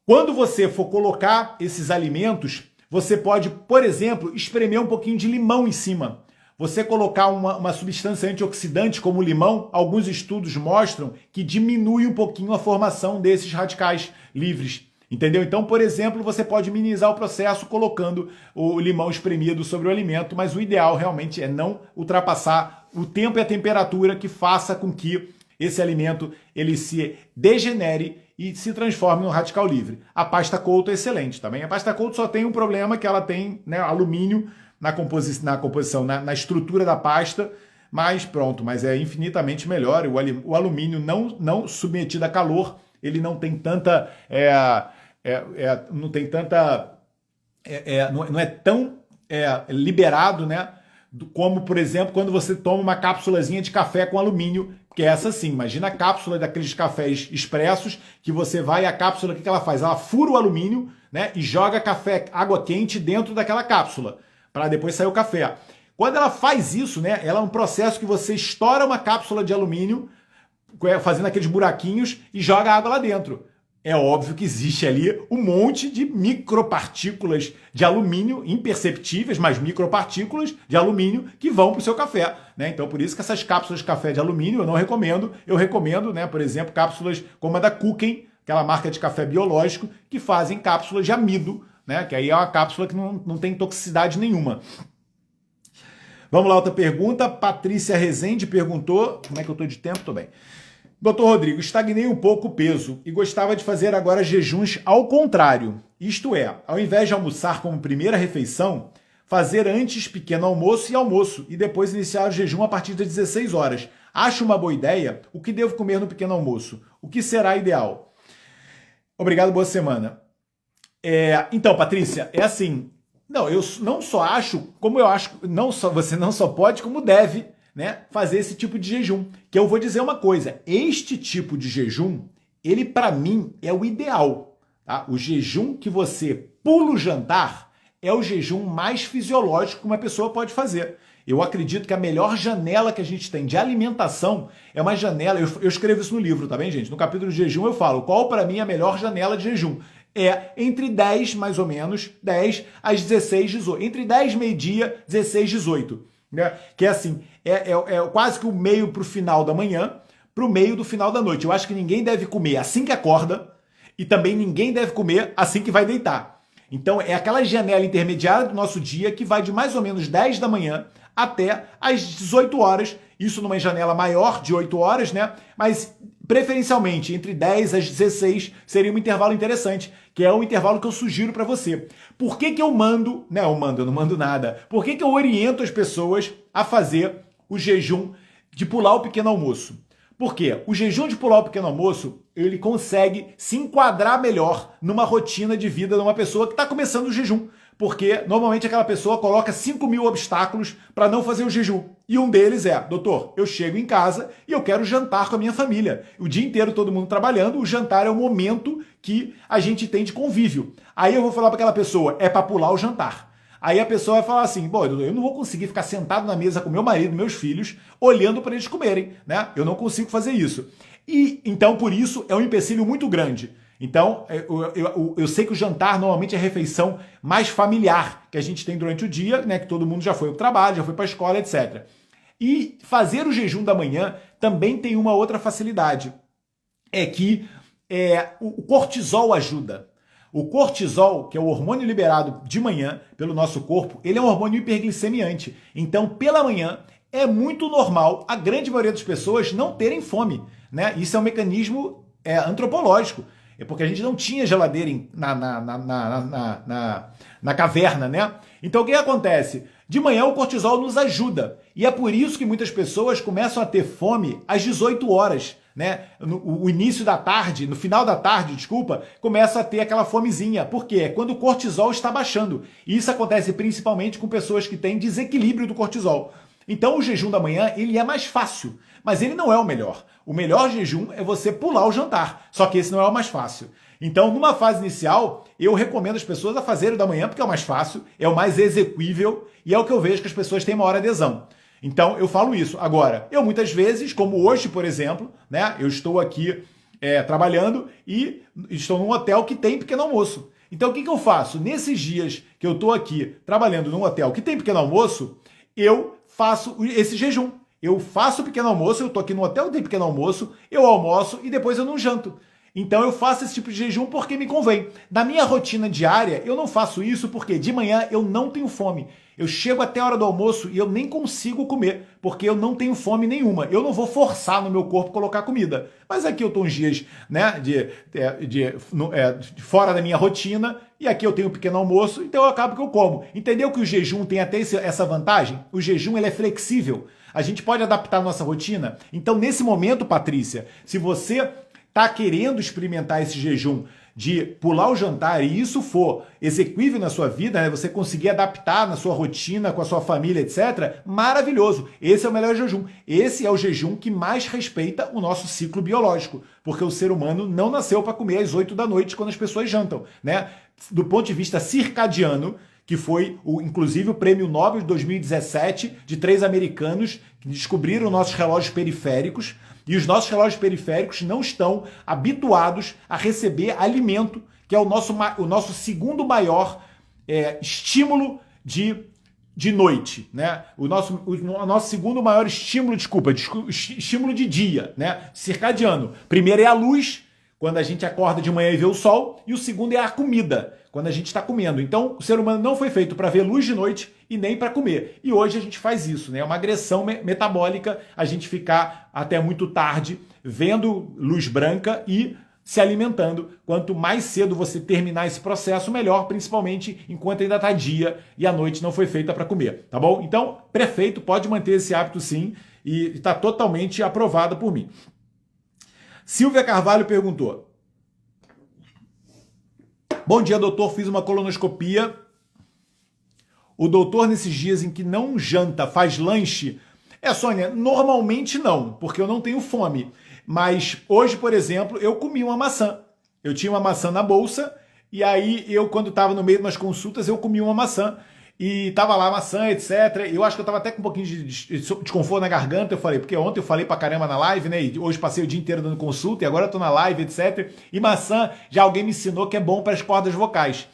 quando você for colocar esses alimentos, você pode, por exemplo, espremer um pouquinho de limão em cima. Você colocar uma substância antioxidante como o limão, alguns estudos mostram que diminui um pouquinho a formação desses radicais livres. Entendeu? Então, por exemplo, você pode minimizar o processo colocando o limão espremido sobre o alimento, mas o ideal realmente é não ultrapassar o tempo e a temperatura que faça com que esse alimento ele se degenere e se transforme em um radical livre. A pasta Couto é excelente também. A pasta Couto só tem um problema que ela tem, né, alumínio na composição, na estrutura da pasta, mas pronto, mas é infinitamente melhor. O alumínio não submetido a calor, ele não tem tanta... não é tão liberado, né? Como, por exemplo, quando você toma uma cápsulazinha de café com alumínio, que é essa sim. Imagina a cápsula daqueles cafés expressos, que você vai, a cápsula, o que ela faz? Ela fura o alumínio, né? E joga café, água quente dentro daquela cápsula, para depois sair o café. Quando ela faz isso, né? Ela é um processo que você estoura uma cápsula de alumínio, fazendo aqueles buraquinhos, e joga água lá dentro. É óbvio que existe ali um monte de micropartículas de alumínio, imperceptíveis, mas micropartículas de alumínio que vão para o seu café, né? Então, por isso que essas cápsulas de café de alumínio eu não recomendo. Eu recomendo, né, por exemplo, cápsulas como a da Kuchen, aquela marca de café biológico, que fazem cápsulas de amido, né? Que aí é uma cápsula que não tem toxicidade nenhuma. Vamos lá, outra pergunta. Patrícia Rezende perguntou, como é que eu estou de tempo? Estou bem. Doutor Rodrigo, estagnei um pouco o peso e gostava de fazer agora jejuns ao contrário. Isto é, ao invés de almoçar como primeira refeição, fazer antes pequeno almoço e almoço e depois iniciar o jejum a partir das 16 horas. Acho uma boa ideia? O que devo comer no pequeno almoço? O que será ideal? Obrigado, boa semana. Então, Patrícia, é assim, não, eu não só acho, como eu acho, você não só pode, como deve, né, fazer esse tipo de jejum. Que eu vou dizer uma coisa, este tipo de jejum, ele para mim é o ideal. Tá? O jejum que você pula o jantar é o jejum mais fisiológico que uma pessoa pode fazer. Eu acredito que a melhor janela que a gente tem de alimentação é uma janela, eu escrevo isso no livro, tá bem, gente? No capítulo de jejum eu falo qual para mim é a melhor janela de jejum. É entre 10, mais ou menos, 10 às 16, 18. Entre 10, meio-dia, 16, 18. Né? Que é assim, é quase que o meio para o final da manhã, para o meio do final da noite. Eu acho que ninguém deve comer assim que acorda e também ninguém deve comer assim que vai deitar. Então é aquela janela intermediária do nosso dia que vai de mais ou menos 10 da manhã até às 18 horas, isso numa janela maior de 8 horas, né? Mas preferencialmente entre 10 às 16 seria um intervalo interessante, que é o intervalo que eu sugiro para você. Por que eu mando, né? Eu não mando nada. Por que eu oriento as pessoas a fazer o jejum de pular o pequeno almoço. Por quê? O jejum de pular o pequeno almoço, ele consegue se enquadrar melhor numa rotina de vida de uma pessoa que está começando o jejum. Porque normalmente aquela pessoa coloca 5.000 obstáculos para não fazer o jejum. E um deles é, doutor, eu chego em casa e eu quero jantar com a minha família. O dia inteiro todo mundo trabalhando, o jantar é o momento que a gente tem de convívio. Aí eu vou falar para aquela pessoa, é para pular o jantar. Aí a pessoa vai falar assim, bom, eu não vou conseguir ficar sentado na mesa com meu marido, meus filhos, olhando para eles comerem, né? Eu não consigo fazer isso. E então, por isso, é um empecilho muito grande. Então, eu sei que o jantar normalmente é a refeição mais familiar que a gente tem durante o dia, né? Que todo mundo já foi para o trabalho, já foi para a escola, etc. E fazer o jejum da manhã também tem uma outra facilidade. É que o cortisol ajuda. O cortisol, que é o hormônio liberado de manhã pelo nosso corpo, ele é um hormônio hiperglicemiante. Então, pela manhã, é muito normal a grande maioria das pessoas não terem fome, né? Isso é um mecanismo antropológico. É porque a gente não tinha geladeira na caverna, né? Então, o que acontece? De manhã, o cortisol nos ajuda. E é por isso que muitas pessoas começam a ter fome às 18 horas. Né? No início da tarde, no final da tarde, desculpa, começa a ter aquela fomezinha. Por quê? É quando o cortisol está baixando. E isso acontece principalmente com pessoas que têm desequilíbrio do cortisol. Então o jejum da manhã, ele é mais fácil, mas ele não é o melhor. O melhor jejum é você pular o jantar, só que esse não é o mais fácil. Então, numa fase inicial, eu recomendo as pessoas a fazerem o da manhã, porque é o mais fácil, é o mais execuível e é o que eu vejo que as pessoas têm maior adesão. Então, eu falo isso. Agora, eu muitas vezes, como hoje, por exemplo, né, eu estou aqui trabalhando e estou num hotel que tem pequeno almoço. Então, o que eu faço? Nesses dias que eu estou aqui trabalhando num hotel que tem pequeno almoço, eu faço esse jejum. Eu faço pequeno almoço, eu estou aqui no hotel que tem pequeno almoço, eu almoço e depois eu não janto. Então eu faço esse tipo de jejum porque me convém. Na minha rotina diária, eu não faço isso porque de manhã eu não tenho fome. Eu chego até a hora do almoço e eu nem consigo comer, porque eu não tenho fome nenhuma. Eu não vou forçar no meu corpo colocar comida. Mas aqui eu estou uns dias, né, fora da minha rotina, e aqui eu tenho um pequeno almoço, então eu acabo que eu como. Entendeu que o jejum tem até essa vantagem? O jejum ele é flexível. A gente pode adaptar a nossa rotina. Então, nesse momento, Patrícia, se você está querendo experimentar esse jejum de pular o jantar e isso for execuível na sua vida, né, você conseguir adaptar na sua rotina, com a sua família, etc., maravilhoso. Esse é o melhor jejum. Esse é o jejum que mais respeita o nosso ciclo biológico, porque o ser humano não nasceu para comer às 8 da noite quando as pessoas jantam, né? Do ponto de vista circadiano, que foi, inclusive, o Prêmio Nobel de 2017 de 3 americanos que descobriram nossos relógios periféricos, e os nossos relógios periféricos não estão habituados a receber alimento, que é o nosso segundo maior estímulo de noite, né? O nosso segundo maior estímulo, estímulo de dia, né? Circadiano. Primeiro é a luz, quando a gente acorda de manhã e vê o sol, e o segundo é a comida, quando a gente está comendo. Então, o ser humano não foi feito para ver luz de noite e nem para comer. E hoje a gente faz isso, né? É uma agressão metabólica a gente ficar até muito tarde vendo luz branca e se alimentando. Quanto mais cedo você terminar esse processo, melhor, principalmente enquanto ainda está dia e a noite não foi feita para comer, tá bom? Então, prefeito, pode manter esse hábito sim e está totalmente aprovado por mim. Silvia Carvalho perguntou: bom dia, doutor, fiz uma colonoscopia. O doutor, nesses dias em que não janta, faz lanche? Sônia, normalmente não, porque eu não tenho fome. Mas hoje, por exemplo, eu comi uma maçã. Eu tinha uma maçã na bolsa, e aí eu, quando estava no meio de umas consultas, eu comi uma maçã. E tava lá a maçã, etc. Eu acho que eu tava até com um pouquinho de desconforto na garganta, eu falei, porque ontem eu falei pra caramba na live, né? E hoje passei o dia inteiro dando consulta, e agora eu tô na live, etc. E maçã, já alguém me ensinou que é bom para as cordas vocais.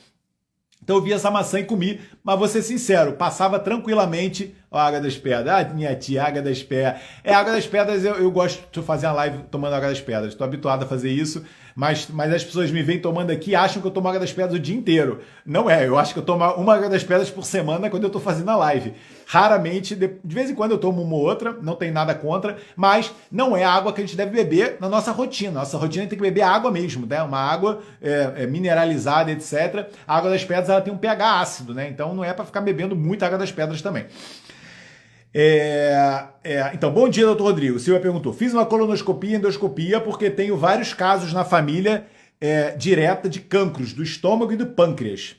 Então eu vi essa maçã e comi, mas vou ser sincero, passava tranquilamente a Água das Pedras. Ah, minha tia, Água das Pedras. Água das Pedras, eu gosto de fazer uma live tomando Água das Pedras. Estou habituado a fazer isso, mas as pessoas me veem tomando aqui e acham que eu tomo Água das Pedras o dia inteiro. Não é, eu acho que eu tomo uma Água das Pedras por semana quando eu estou fazendo a live. Raramente, de vez em quando eu tomo uma ou outra, não tem nada contra, mas não é a água que a gente deve beber na nossa rotina. Nossa rotina tem que beber água mesmo, né? Uma água mineralizada, etc. A Água das Pedras ela tem um pH ácido, né? Então não é para ficar bebendo muita Água das Pedras também. Então, bom dia, doutor Rodrigo. Silvia perguntou, fiz uma colonoscopia e endoscopia porque tenho vários casos na família direta de cancros do estômago e do pâncreas.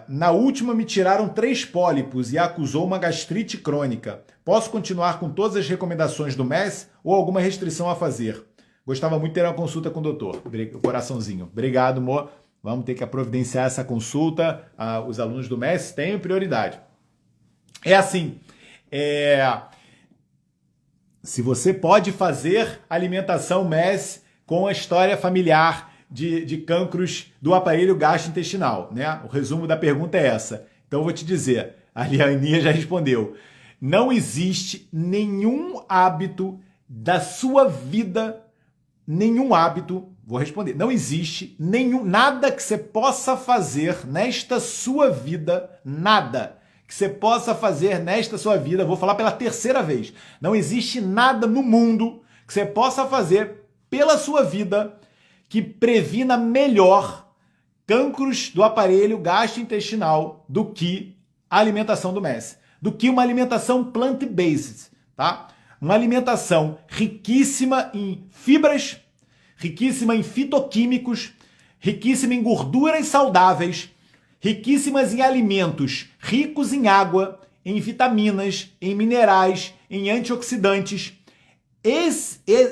Na última me tiraram 3 pólipos e acusou uma gastrite crônica. Posso continuar com todas as recomendações do MES ou alguma restrição a fazer? Gostava muito de ter uma consulta com o doutor. Coraçãozinho. Obrigado, amor. Vamos ter que providenciar essa consulta. Os alunos do MES têm prioridade. É assim, se você pode fazer alimentação MES com a história familiar de cancros do aparelho gastrointestinal, né? O resumo da pergunta é essa. Então eu vou te dizer, a Lianinha já respondeu. Não existe nenhum hábito da sua vida, vou responder, não existe nada que você possa fazer nesta sua vida, nada que você possa fazer nesta sua vida, vou falar pela 3ª vez, não existe nada no mundo que você possa fazer pela sua vida que previna melhor cancros do aparelho gastrointestinal do que a alimentação do MES, do que uma alimentação plant-based, tá? Uma alimentação riquíssima em fibras, riquíssima em fitoquímicos, riquíssima em gorduras saudáveis, riquíssimas em alimentos ricos em água, em vitaminas, em minerais, em antioxidantes.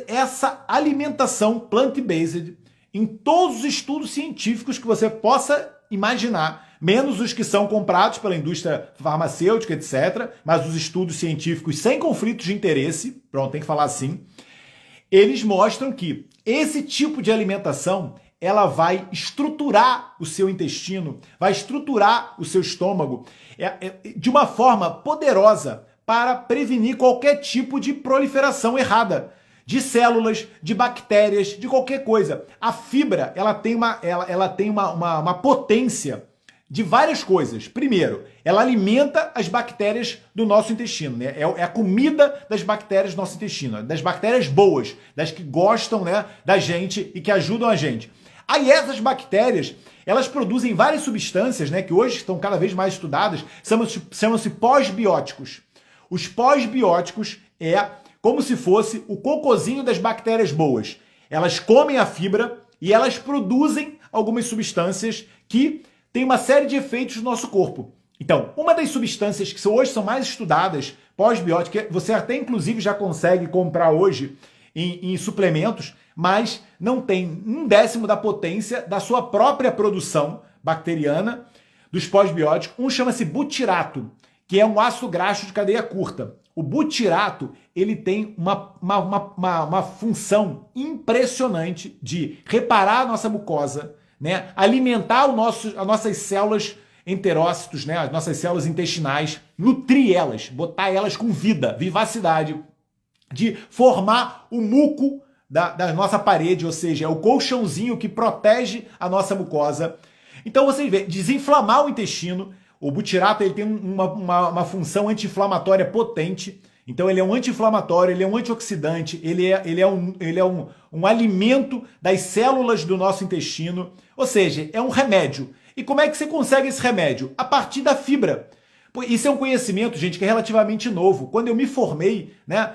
Essa alimentação plant-based, em todos os estudos científicos que você possa imaginar, menos os que são comprados pela indústria farmacêutica, etc., mas os estudos científicos sem conflitos de interesse, pronto, tem que falar assim, eles mostram que esse tipo de alimentação, ela vai estruturar o seu intestino, vai estruturar o seu estômago de uma forma poderosa para prevenir qualquer tipo de proliferação errada de células, de bactérias, de qualquer coisa. A fibra, ela tem uma potência de várias coisas. Primeiro, ela alimenta as bactérias do nosso intestino, né? É a comida das bactérias do nosso intestino, das bactérias boas, das que gostam, né, da gente e que ajudam a gente. Aí essas bactérias, elas produzem várias substâncias, né, que hoje estão cada vez mais estudadas, chamam-se pós-bióticos. Os pós-bióticos é como se fosse o cocôzinho das bactérias boas. Elas comem a fibra e elas produzem algumas substâncias que têm uma série de efeitos no nosso corpo. Então, uma das substâncias que hoje são mais estudadas, pós-biótica, você até inclusive já consegue comprar hoje em suplementos, mas não tem 1/10 da potência da sua própria produção bacteriana dos pós-bióticos. Um chama-se butirato, que é um ácido graxo de cadeia curta. O butirato, ele tem uma função impressionante de reparar a nossa mucosa, né? Alimentar as nossas células enterócitos, né? As nossas células intestinais, nutrir elas, botar elas com vida, vivacidade, de formar o muco da nossa parede, ou seja, é o colchãozinho que protege a nossa mucosa. Então você vê, desinflamar o intestino. O butirato ele tem uma função anti-inflamatória potente. Então ele é um anti-inflamatório, ele é um antioxidante, ele é um alimento das células do nosso intestino. Ou seja, é um remédio. E como é que você consegue esse remédio? A partir da fibra. Isso é um conhecimento, gente, que é relativamente novo. Quando eu me formei, né,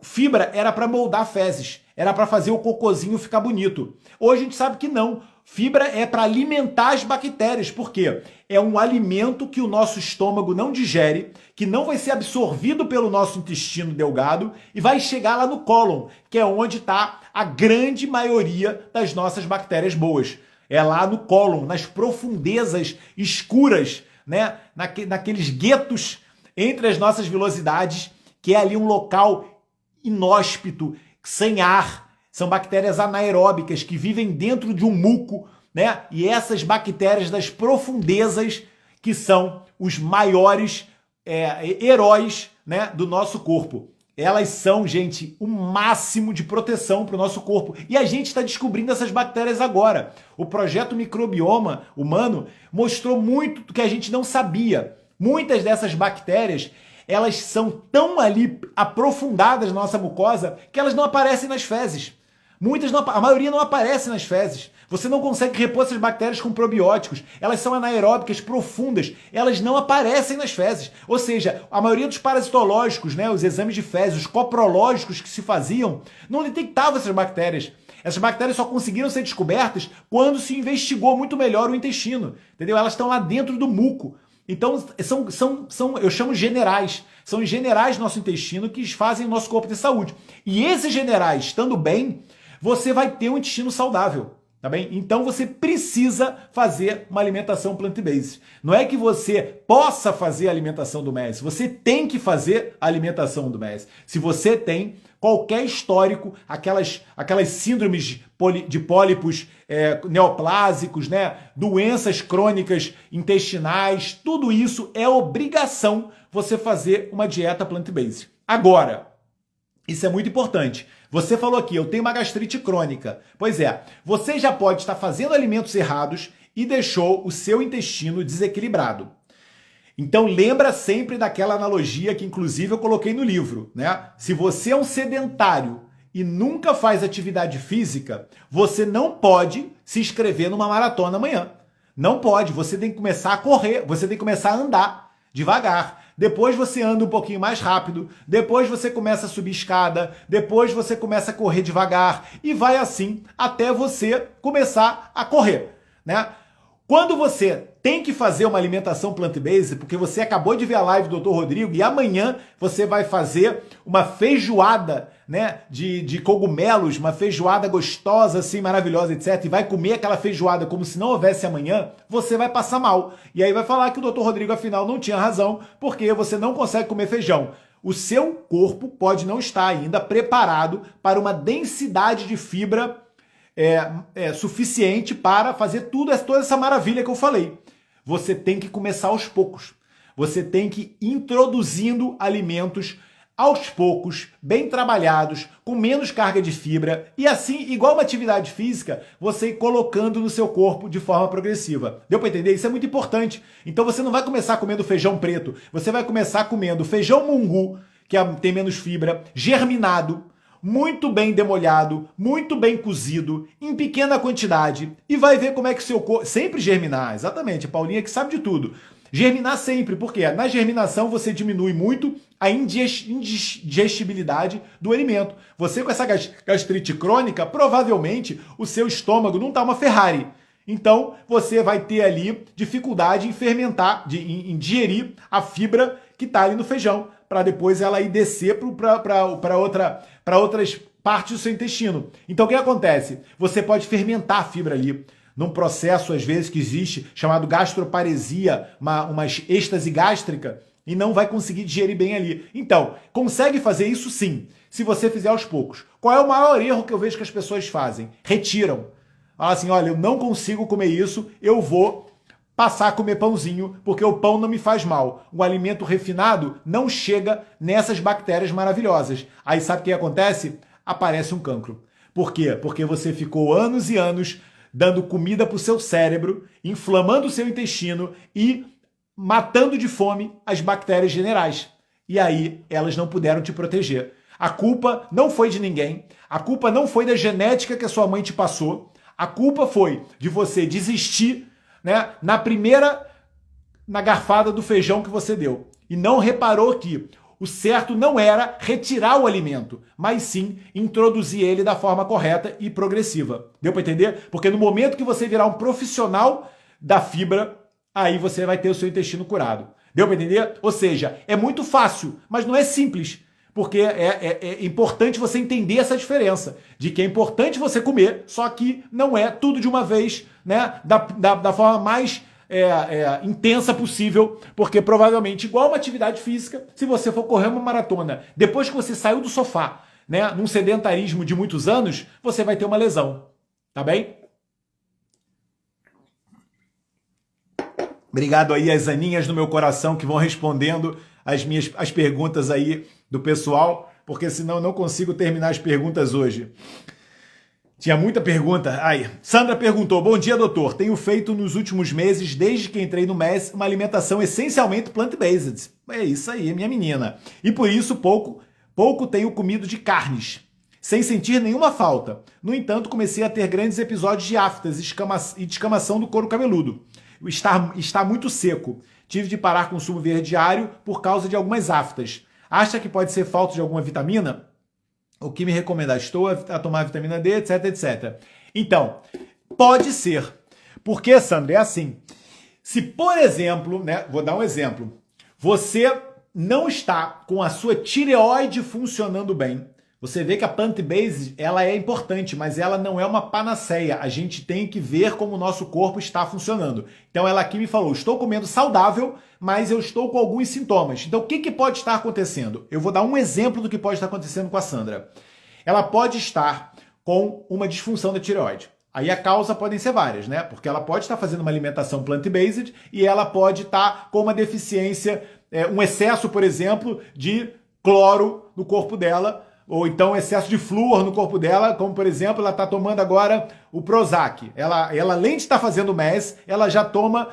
fibra era para moldar fezes, era para fazer o cocôzinho ficar bonito. Hoje a gente sabe que não. Fibra é para alimentar as bactérias. Por quê? É um alimento que o nosso estômago não digere, que não vai ser absorvido pelo nosso intestino delgado e vai chegar lá no cólon, que é onde está a grande maioria das nossas bactérias boas. É lá no cólon, nas profundezas escuras, né? Naqueles guetos entre as nossas vilosidades, que é ali um local inóspito, sem ar. São bactérias anaeróbicas que vivem dentro de um muco, né? E essas bactérias das profundezas que são os maiores heróis, né, do nosso corpo. Elas são, gente, o máximo de proteção para o nosso corpo. E a gente está descobrindo essas bactérias agora. O projeto Microbioma Humano mostrou muito do que a gente não sabia. Muitas dessas bactérias, elas são tão ali aprofundadas na nossa mucosa que elas não aparecem nas fezes. Muitas não, a maioria não aparece nas fezes. Você não consegue repor essas bactérias com probióticos. Elas são anaeróbicas profundas. Elas não aparecem nas fezes. Ou seja, a maioria dos parasitológicos, né, os exames de fezes, os coprológicos que se faziam, não detectavam essas bactérias. Essas bactérias só conseguiram ser descobertas quando se investigou muito melhor o intestino. Entendeu? Elas estão lá dentro do muco. Então, eu chamo generais. São os generais do nosso intestino que fazem o nosso corpo ter saúde. E esses generais, estando bem, você vai ter um intestino saudável, tá bem? Então você precisa fazer uma alimentação plant-based. Não é que você possa fazer a alimentação do MES, você tem que fazer a alimentação do MES. Se você tem qualquer histórico, aquelas síndromes de pólipos neoplásicos, né? Doenças crônicas intestinais, tudo isso é obrigação você fazer uma dieta plant-based. Agora, isso é muito importante. Você falou aqui, eu tenho uma gastrite crônica. Pois é, você já pode estar fazendo alimentos errados e deixou o seu intestino desequilibrado. Então lembra sempre daquela analogia que inclusive eu coloquei no livro, né? Se você é um sedentário e nunca faz atividade física, você não pode se inscrever numa maratona amanhã. Não pode, você tem que começar a correr, você tem que começar a andar devagar. Depois você anda um pouquinho mais rápido, depois você começa a subir escada, depois você começa a correr devagar e vai assim até você começar a correr, né? Quando você tem que fazer uma alimentação plant-based, porque você acabou de ver a live do Dr. Rodrigo e amanhã você vai fazer uma feijoada, né, de cogumelos, uma feijoada gostosa, assim, maravilhosa, etc. E vai comer aquela feijoada como se não houvesse amanhã, você vai passar mal. E aí vai falar que o Dr. Rodrigo, afinal, não tinha razão, porque você não consegue comer feijão. O seu corpo pode não estar ainda preparado para uma densidade de fibra suficiente para fazer toda essa maravilha que eu falei. Você tem que começar aos poucos. Você tem que ir introduzindo alimentos aos poucos, bem trabalhados, com menos carga de fibra e assim, igual uma atividade física, você ir colocando no seu corpo de forma progressiva. Deu para entender? Isso é muito importante. Então você não vai começar comendo feijão preto, você vai começar comendo feijão mungu, que tem menos fibra, germinado, muito bem demolhado, muito bem cozido, em pequena quantidade, e vai ver como é que o seu corpo... Sempre germinar, exatamente, a Paulinha que sabe de tudo. Germinar sempre, porque na germinação você diminui muito a indigestibilidade do alimento. Você com essa gastrite crônica, provavelmente o seu estômago não está uma Ferrari. Então você vai ter ali dificuldade em fermentar, em digerir a fibra que está ali no feijão, para depois ela ir descer para outras partes do seu intestino. Então o que acontece? Você pode fermentar a fibra ali, num processo, às vezes, que existe, chamado gastroparesia, uma êxtase gástrica, e não vai conseguir digerir bem ali. Então, consegue fazer isso sim, se você fizer aos poucos. Qual é o maior erro que eu vejo que as pessoas fazem? Retiram. Fala assim, olha, eu não consigo comer isso, eu vou passar a comer pãozinho, porque o pão não me faz mal. O alimento refinado não chega nessas bactérias maravilhosas. Aí sabe o que acontece? Aparece um cancro. Por quê? Porque você ficou anos e anos dando comida para o seu cérebro, inflamando o seu intestino e matando de fome as bactérias generais. E aí elas não puderam te proteger. A culpa não foi de ninguém, a culpa não foi da genética que a sua mãe te passou, a culpa foi de você desistir, né, na garfada do feijão que você deu. E não reparou que o certo não era retirar o alimento, mas sim introduzir ele da forma correta e progressiva. Deu para entender? Porque no momento que você virar um profissional da fibra, aí você vai ter o seu intestino curado. Deu para entender? Ou seja, é muito fácil, mas não é simples. Porque é importante você entender essa diferença, de que é importante você comer, só que não é tudo de uma vez, né, da forma mais intensa possível, porque provavelmente, igual uma atividade física, se você for correr uma maratona, depois que você saiu do sofá, né, num sedentarismo de muitos anos, você vai ter uma lesão, tá bem? Obrigado aí às Aninhas do meu coração que vão respondendo as perguntas aí do pessoal, porque senão eu não consigo terminar as perguntas hoje. Tinha muita pergunta. Aí, Sandra perguntou, bom dia, doutor. Tenho feito nos últimos meses, desde que entrei no MES, uma alimentação essencialmente plant-based. É isso aí, minha menina. E por isso pouco tenho comido de carnes. sem sentir nenhuma falta. No entanto, comecei a ter grandes episódios de aftas e descamação do couro cabeludo. Está muito seco. Tive de parar com o sumo verde diário por causa de algumas aftas. Acha que pode ser falta de alguma vitamina? O que me recomenda? Estou a tomar vitamina D, etc, etc. Então, pode ser. Porque, Sandra, é assim. Se, por exemplo, né, vou dar um exemplo. Você não está com a sua tireoide funcionando bem. Você vê que a plant-based, ela é importante, mas ela não é uma panaceia. A gente tem que ver como o nosso corpo está funcionando. Então ela aqui me falou, estou comendo saudável, mas eu estou com alguns sintomas. Então o que pode estar acontecendo? Eu vou dar um exemplo do que pode estar acontecendo com a Sandra. Ela pode estar com uma disfunção da tireoide. Aí a causa podem ser várias, né? Porque ela pode estar fazendo uma alimentação plant-based e ela pode estar com uma deficiência, um excesso, por exemplo, de cloro no corpo dela, ou então excesso de flúor no corpo dela, como por exemplo, ela está tomando agora o Prozac. Ela além de estar fazendo MES, ela já toma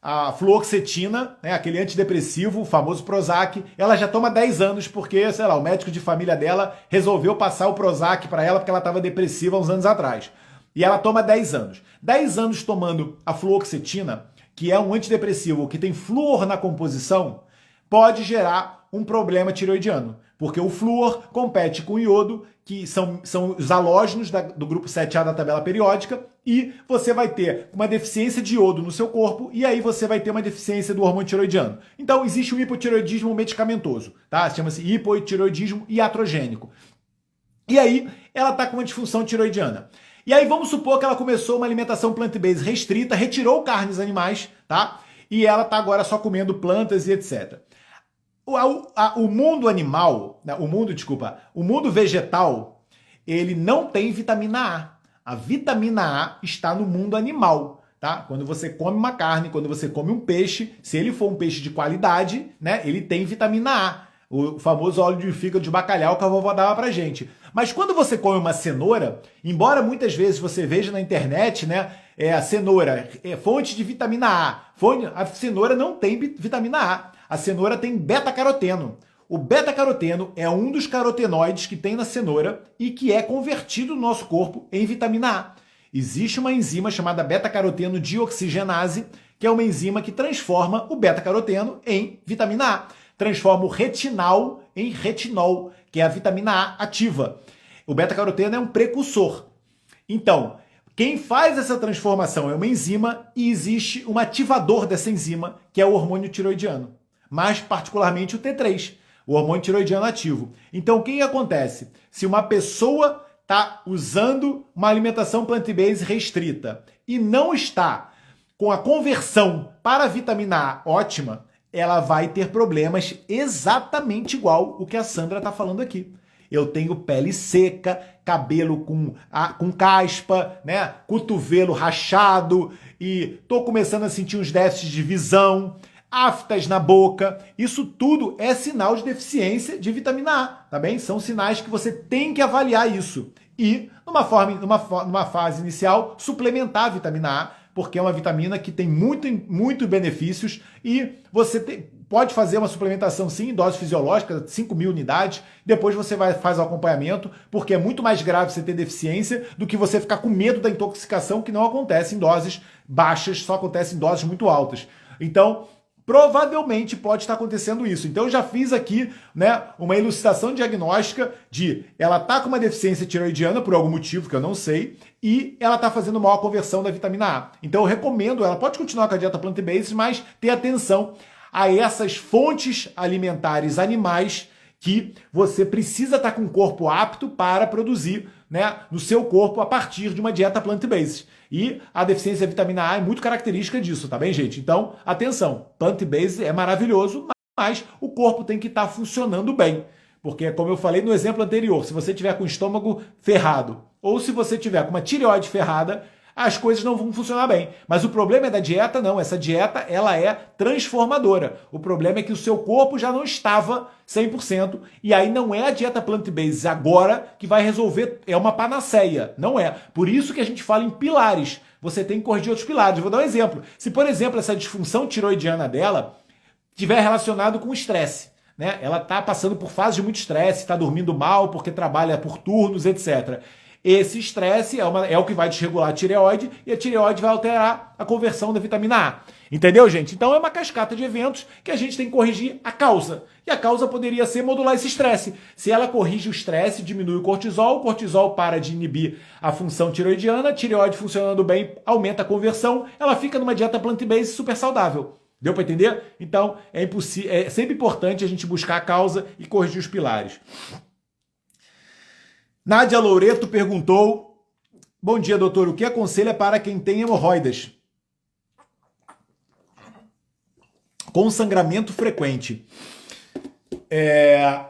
a fluoxetina, né, aquele antidepressivo, o famoso Prozac. Ela já toma 10 anos porque, sei lá, o médico de família dela resolveu passar o Prozac para ela porque ela estava depressiva uns anos atrás. E ela toma 10 anos. 10 anos tomando a fluoxetina, que é um antidepressivo que tem flúor na composição, pode gerar um problema tireoidiano. Porque o flúor compete com o iodo, que são os halógenos do grupo 7A da tabela periódica, e você vai ter uma deficiência de iodo no seu corpo, e aí você vai ter uma deficiência do hormônio tireoidiano. Então existe o hipotireoidismo medicamentoso, tá? Chama-se hipotireoidismo iatrogênico. E aí ela está com uma disfunção tireoidiana. E aí vamos supor que ela começou uma alimentação plant-based restrita, retirou carnes animais, tá? E ela está agora só comendo plantas e etc. O mundo animal, o mundo vegetal, ele não tem vitamina A. A vitamina A está no mundo animal, tá? Quando você come uma carne, quando você come um peixe, se ele for um peixe de qualidade, né, ele tem vitamina A. O famoso óleo de fígado de bacalhau que a vovó dava pra gente. Mas quando você come uma cenoura, embora muitas vezes você veja na internet, né, a cenoura é fonte de vitamina A. A cenoura não tem vitamina A. A cenoura tem beta-caroteno. O beta-caroteno é um dos carotenoides que tem na cenoura e que é convertido no nosso corpo em vitamina A. Existe uma enzima chamada beta-caroteno dioxigenase, que é uma enzima que transforma o beta-caroteno em vitamina A. Transforma o retinal em retinol, que é a vitamina A ativa. O beta-caroteno é um precursor. Então, quem faz essa transformação é uma enzima e existe um ativador dessa enzima, que é o hormônio tiroidiano. Mais particularmente o T3, o hormônio tiroidiano ativo. Então, o que acontece? Se uma pessoa está usando uma alimentação plant-based restrita e não está com a conversão para a vitamina A ótima, ela vai ter problemas exatamente igual o que a Sandra está falando aqui. Eu tenho pele seca, cabelo com caspa, né? Cotovelo rachado e estou começando a sentir uns déficits de visão, aftas na boca. Isso tudo é sinal de deficiência de vitamina A, tá bem? São sinais que você tem que avaliar isso. E, numa fase inicial, suplementar a vitamina A, porque é uma vitamina que tem muito benefícios e você pode fazer uma suplementação sim, em dose fisiológica, 5.000 unidades, depois você faz o acompanhamento, porque é muito mais grave você ter deficiência do que você ficar com medo da intoxicação, que não acontece em doses baixas, só acontece em doses muito altas. Então, provavelmente pode estar acontecendo isso. Então eu já fiz aqui, né, uma elucidação diagnóstica de ela tá com uma deficiência tiroidiana por algum motivo que eu não sei e ela tá fazendo maior conversão da vitamina A. Então eu recomendo, ela pode continuar com a dieta plant-based, mas ter atenção a essas fontes alimentares animais que você precisa estar com o corpo apto para produzir, né, no seu corpo a partir de uma dieta plant-based. E a deficiência de vitamina A é muito característica disso, tá bem, gente? Então, atenção, plant-based é maravilhoso, mas o corpo tem que estar funcionando bem. Porque, como eu falei no exemplo anterior, se você tiver com o estômago ferrado ou se você tiver com uma tireoide ferrada, as coisas não vão funcionar bem. Mas o problema é da dieta, não. Essa dieta, ela é transformadora. O problema é que o seu corpo já não estava 100%, e aí não é a dieta plant-based agora que vai resolver, é uma panaceia, não é. Por isso que a gente fala em pilares. Você tem que corrigir outros pilares. Vou dar um exemplo. Se, por exemplo, essa disfunção tiroidiana dela estiver relacionado com o estresse, né? Ela está passando por fase de muito estresse, está dormindo mal porque trabalha por turnos, etc. Esse estresse é o que vai desregular a tireoide e a tireoide vai alterar a conversão da vitamina A. Entendeu, gente? Então é uma cascata de eventos que a gente tem que corrigir a causa. E a causa poderia ser modular esse estresse. Se ela corrige o estresse, diminui o cortisol para de inibir a função tireoidiana, a tireoide funcionando bem aumenta a conversão, ela fica numa dieta plant-based super saudável. Deu para entender? Então é sempre importante a gente buscar a causa e corrigir os pilares. Nádia Loureto perguntou: bom dia, doutor, o que aconselha para quem tem hemorroidas com sangramento frequente?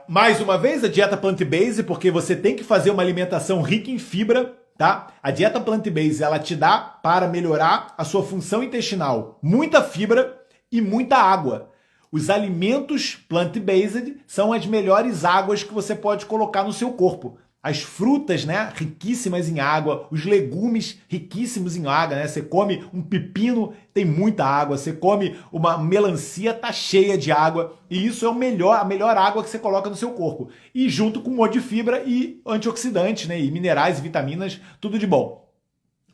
Mais uma vez, a dieta plant-based, porque você tem que fazer uma alimentação rica em fibra, tá? A dieta plant-based, ela te dá para melhorar a sua função intestinal muita fibra e muita água. Os alimentos plant-based são as melhores águas que você pode colocar no seu corpo. As frutas, né, riquíssimas em água, os legumes riquíssimos em água, né? Você come um pepino, tem muita água, você come uma melancia, tá cheia de água, e isso é a melhor água que você coloca no seu corpo. E junto com um monte de fibra e antioxidantes, né, e minerais e vitaminas, tudo de bom.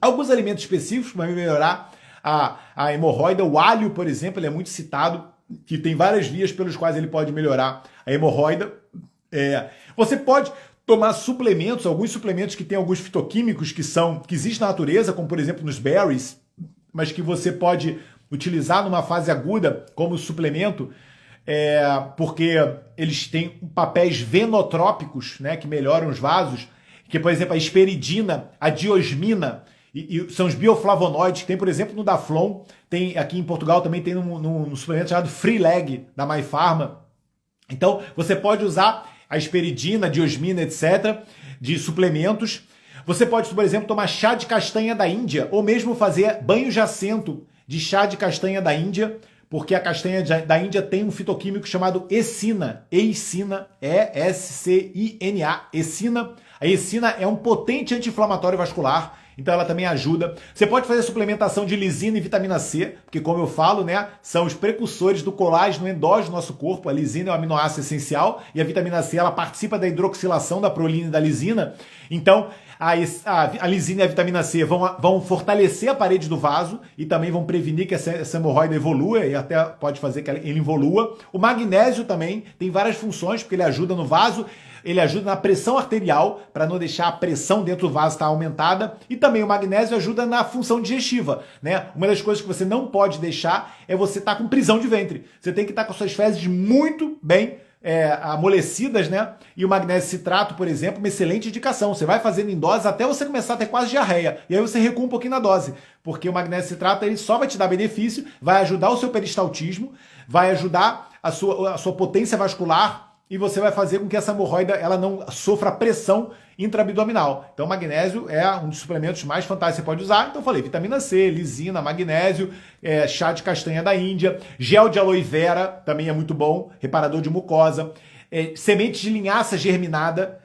Alguns alimentos específicos para melhorar a hemorroida, o alho, por exemplo, ele é muito citado, que tem várias vias pelas quais ele pode melhorar a hemorroida. Você pode tomar suplementos, alguns suplementos que têm alguns fitoquímicos que existem na natureza, como por exemplo nos berries, mas que você pode utilizar numa fase aguda como suplemento, porque eles têm papéis venotrópicos, né, que melhoram os vasos, que por exemplo a esperidina, a diosmina, e são os bioflavonoides que tem, por exemplo, no Daflon, tem aqui em Portugal também tem num suplemento chamado Free Leg, da MyPharma. Então você pode usar a esperidina, a diosmina, etc., de suplementos. Você pode, por exemplo, tomar chá de castanha da Índia, ou mesmo fazer banho de assento de chá de castanha da Índia, porque a castanha da Índia tem um fitoquímico chamado eicina, E-S-C-I-N-A, eicina. A eicina é um potente anti-inflamatório vascular, então ela também ajuda. Você pode fazer suplementação de lisina e vitamina C, porque como eu falo, né, são os precursores do colágeno endógeno do nosso corpo. A lisina é um aminoácido essencial e a vitamina C ela participa da hidroxilação da prolina e da lisina. Então a lisina e a vitamina C vão fortalecer a parede do vaso e também vão prevenir que essa hemorroida evolua e até pode fazer que ele evolua. O magnésio também tem várias funções, porque ele ajuda no vaso, ele ajuda na pressão arterial, para não deixar a pressão dentro do vaso estar aumentada, e também o magnésio ajuda na função digestiva, né? Uma das coisas que você não pode deixar é você estar com prisão de ventre. Você tem que estar com suas fezes muito bem amolecidas, né? E o magnésio citrato, por exemplo, uma excelente indicação. Você vai fazendo em dose até você começar a ter quase diarreia. E aí você recua um pouquinho na dose. Porque o magnésio citrato ele só vai te dar benefício, vai ajudar o seu peristaltismo, vai ajudar a sua potência vascular, e você vai fazer com que essa hemorroida ela não sofra pressão intraabdominal. Então, magnésio é um dos suplementos mais fantásticos que você pode usar. Então, eu falei vitamina C, lisina, magnésio, chá de castanha da Índia, gel de aloe vera, também é muito bom, reparador de mucosa, semente de linhaça germinada,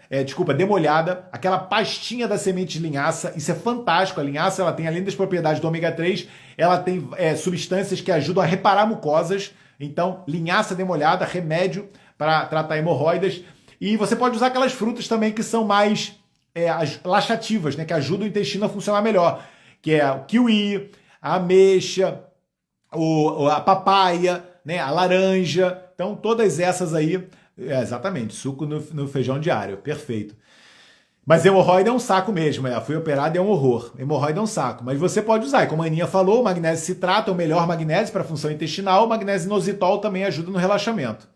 demolhada, aquela pastinha da semente de linhaça, isso é fantástico. A linhaça, ela tem, além das propriedades do ômega 3, ela tem substâncias que ajudam a reparar mucosas. Então, linhaça demolhada, remédio para tratar hemorroidas. E você pode usar aquelas frutas também que são mais laxativas, né, que ajudam o intestino a funcionar melhor, que é o kiwi, a ameixa, a papaya, né, a laranja. Então, todas essas aí, exatamente, suco no feijão diário, perfeito. Mas hemorroida é um saco mesmo, fui operado e é um horror. Hemorroida é um saco, mas você pode usar. E como a Aninha falou, o magnésio citrato é o melhor magnésio para a função intestinal, o magnésio inositol também ajuda no relaxamento.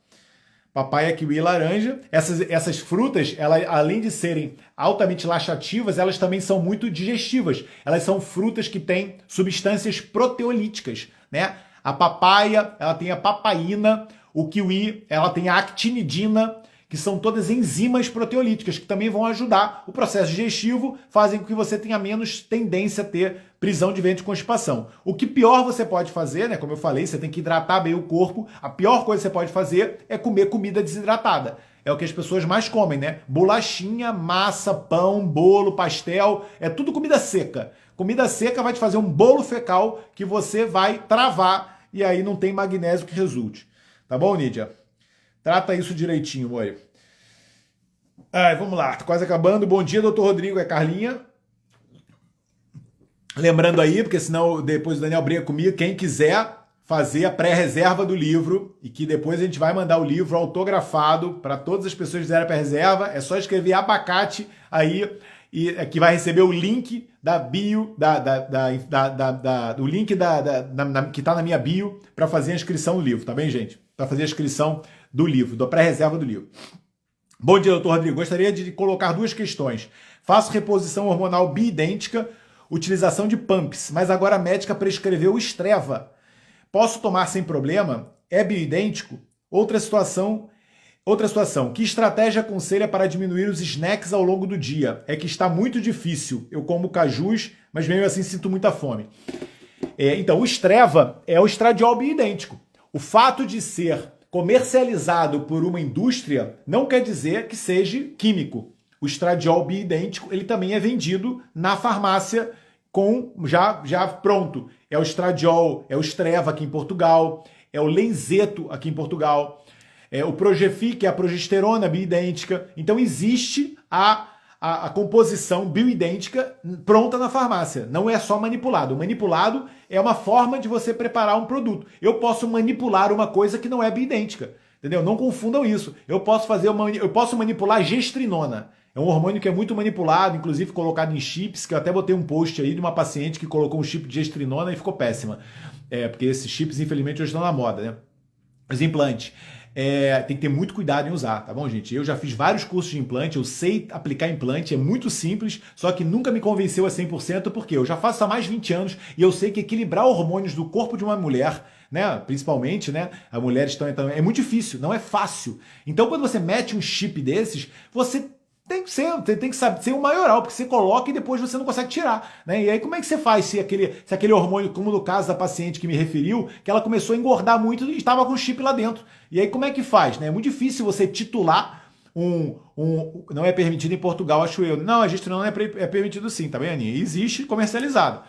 Papaya, kiwi e laranja. Essas frutas, além de serem altamente laxativas, elas também são muito digestivas. Elas são frutas que têm substâncias proteolíticas, né? A papaya, ela tem a papaina, o kiwi, ela tem a actinidina, que são todas enzimas proteolíticas, que também vão ajudar o processo digestivo, fazem com que você tenha menos tendência a ter prisão de ventre e constipação. O que pior você pode fazer, né? Como eu falei, você tem que hidratar bem o corpo. A pior coisa que você pode fazer é comer comida desidratada. É o que as pessoas mais comem, né? Bolachinha, massa, pão, bolo, pastel, é tudo comida seca. Comida seca vai te fazer um bolo fecal que você vai travar e aí não tem magnésio que resulte. Tá bom, Nídia? Trata isso direitinho, Mori. Vamos lá, tô quase acabando. Bom dia, doutor Rodrigo, é Carlinha. Lembrando aí, porque senão depois o Daniel briga comigo, quem quiser fazer a pré-reserva do livro e que depois a gente vai mandar o livro autografado para todas as pessoas que fizeram a pré-reserva, é só escrever abacate aí e que vai receber o link da bio, do link que está na minha bio para fazer a inscrição do livro, tá bem, gente? Para fazer a inscrição do livro, da pré-reserva do livro. Bom dia, doutor Rodrigo. Gostaria de colocar duas questões. Faço reposição hormonal biidêntica, utilização de pumps, mas agora a médica prescreveu o Streva. Posso tomar sem problema? É bioidêntico? Outra situação. Que estratégia aconselha para diminuir os snacks ao longo do dia? É que está muito difícil. Eu como cajus, mas mesmo assim sinto muita fome. Então, o Streva é o estradiol bioidêntico. O fato de ser comercializado por uma indústria não quer dizer que seja químico. O estradiol bioidêntico ele também é vendido na farmácia com já pronto. É o estradiol, é o Streva aqui em Portugal, é o Lenzeto aqui em Portugal, é o Progefi, que é a progesterona bioidêntica. Então existe a composição bioidêntica pronta na farmácia. Não é só manipulado. O manipulado é uma forma de você preparar um produto. Eu posso manipular uma coisa que não é bioidêntica. Entendeu? Não confundam isso. Eu posso manipular gestrinona. É um hormônio que é muito manipulado, inclusive colocado em chips, que eu até botei um post aí de uma paciente que colocou um chip de gestrinona e ficou péssima. Porque esses chips, infelizmente, hoje estão na moda, né? Os implantes. Tem que ter muito cuidado em usar, tá bom, gente? Eu já fiz vários cursos de implante, eu sei aplicar implante, é muito simples, só que nunca me convenceu a 100%, porque eu já faço há mais de 20 anos e eu sei que equilibrar hormônios do corpo de uma mulher, né, principalmente, né, as mulheres estão entrando, é muito difícil, não é fácil. Então, quando você mete um chip desses, você tem que saber ser o maioral, porque você coloca e depois você não consegue tirar, né? E aí como é que você faz se aquele hormônio, como no caso da paciente que me referiu, que ela começou a engordar muito e estava com chip lá dentro. E aí como é que faz, né? É muito difícil você titular não é permitido em Portugal, acho eu. Não, a gestrinona é permitido sim, tá bem, Aninha? Existe comercializado.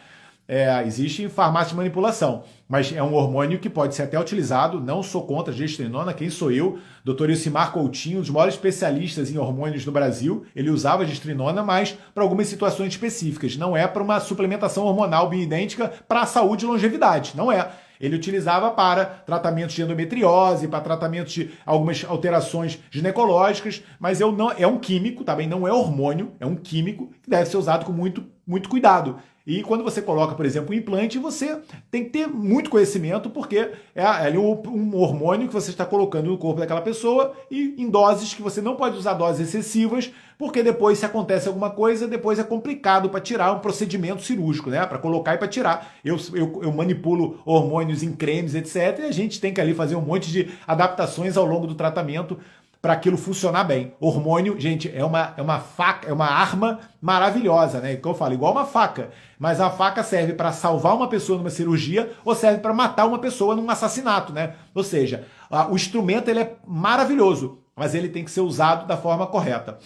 Existe em farmácia de manipulação, mas é um hormônio que pode ser até utilizado, não sou contra a gestrinona, quem sou eu? Dr. Ilcimar Coutinho, um dos maiores especialistas em hormônios no Brasil, ele usava a gestrinona, mas para algumas situações específicas, não é para uma suplementação hormonal bioidêntica para a saúde e longevidade, não é. Ele utilizava para tratamentos de endometriose, para tratamentos de algumas alterações ginecológicas, mas é um químico, também não é hormônio, é um químico que deve ser usado com muito, muito cuidado. E quando você coloca, por exemplo, um implante, você tem que ter muito conhecimento, porque é um hormônio que você está colocando no corpo daquela pessoa e em doses que você não pode usar doses excessivas, porque depois, se acontece alguma coisa, depois é complicado para tirar um procedimento cirúrgico, né? Para colocar e para tirar. Eu manipulo hormônios em cremes, etc. E a gente tem que ali fazer um monte de adaptações ao longo do tratamento para aquilo funcionar bem. Hormônio, gente, é uma faca, é uma arma maravilhosa, né? Como eu falo, igual uma faca. Mas a faca serve para salvar uma pessoa numa cirurgia ou serve para matar uma pessoa num assassinato, né? Ou seja, o instrumento ele é maravilhoso, mas ele tem que ser usado da forma correta.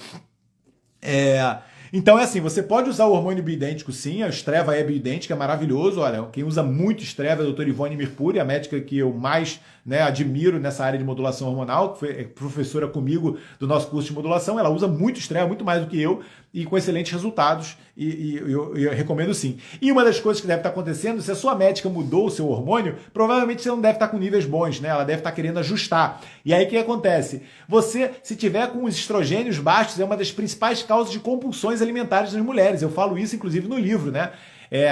Então é assim, você pode usar o hormônio bioidêntico sim, a Streva é bioidêntica, é maravilhoso. Olha, quem usa muito Streva é a doutora Ivone Mirpuri, a médica que eu mais admiro nessa área de modulação hormonal, que foi professora comigo do nosso curso de modulação. Ela usa muito Streva, muito mais do que eu, e com excelentes resultados, e eu recomendo sim. E uma das coisas que deve estar acontecendo, se a sua médica mudou o seu hormônio, provavelmente você não deve estar com níveis bons, né? Ela deve estar querendo ajustar. E aí o que acontece? Você, se tiver com os estrogênios baixos, é uma das principais causas de compulsões alimentares nas mulheres. Eu falo isso, inclusive, no livro, né?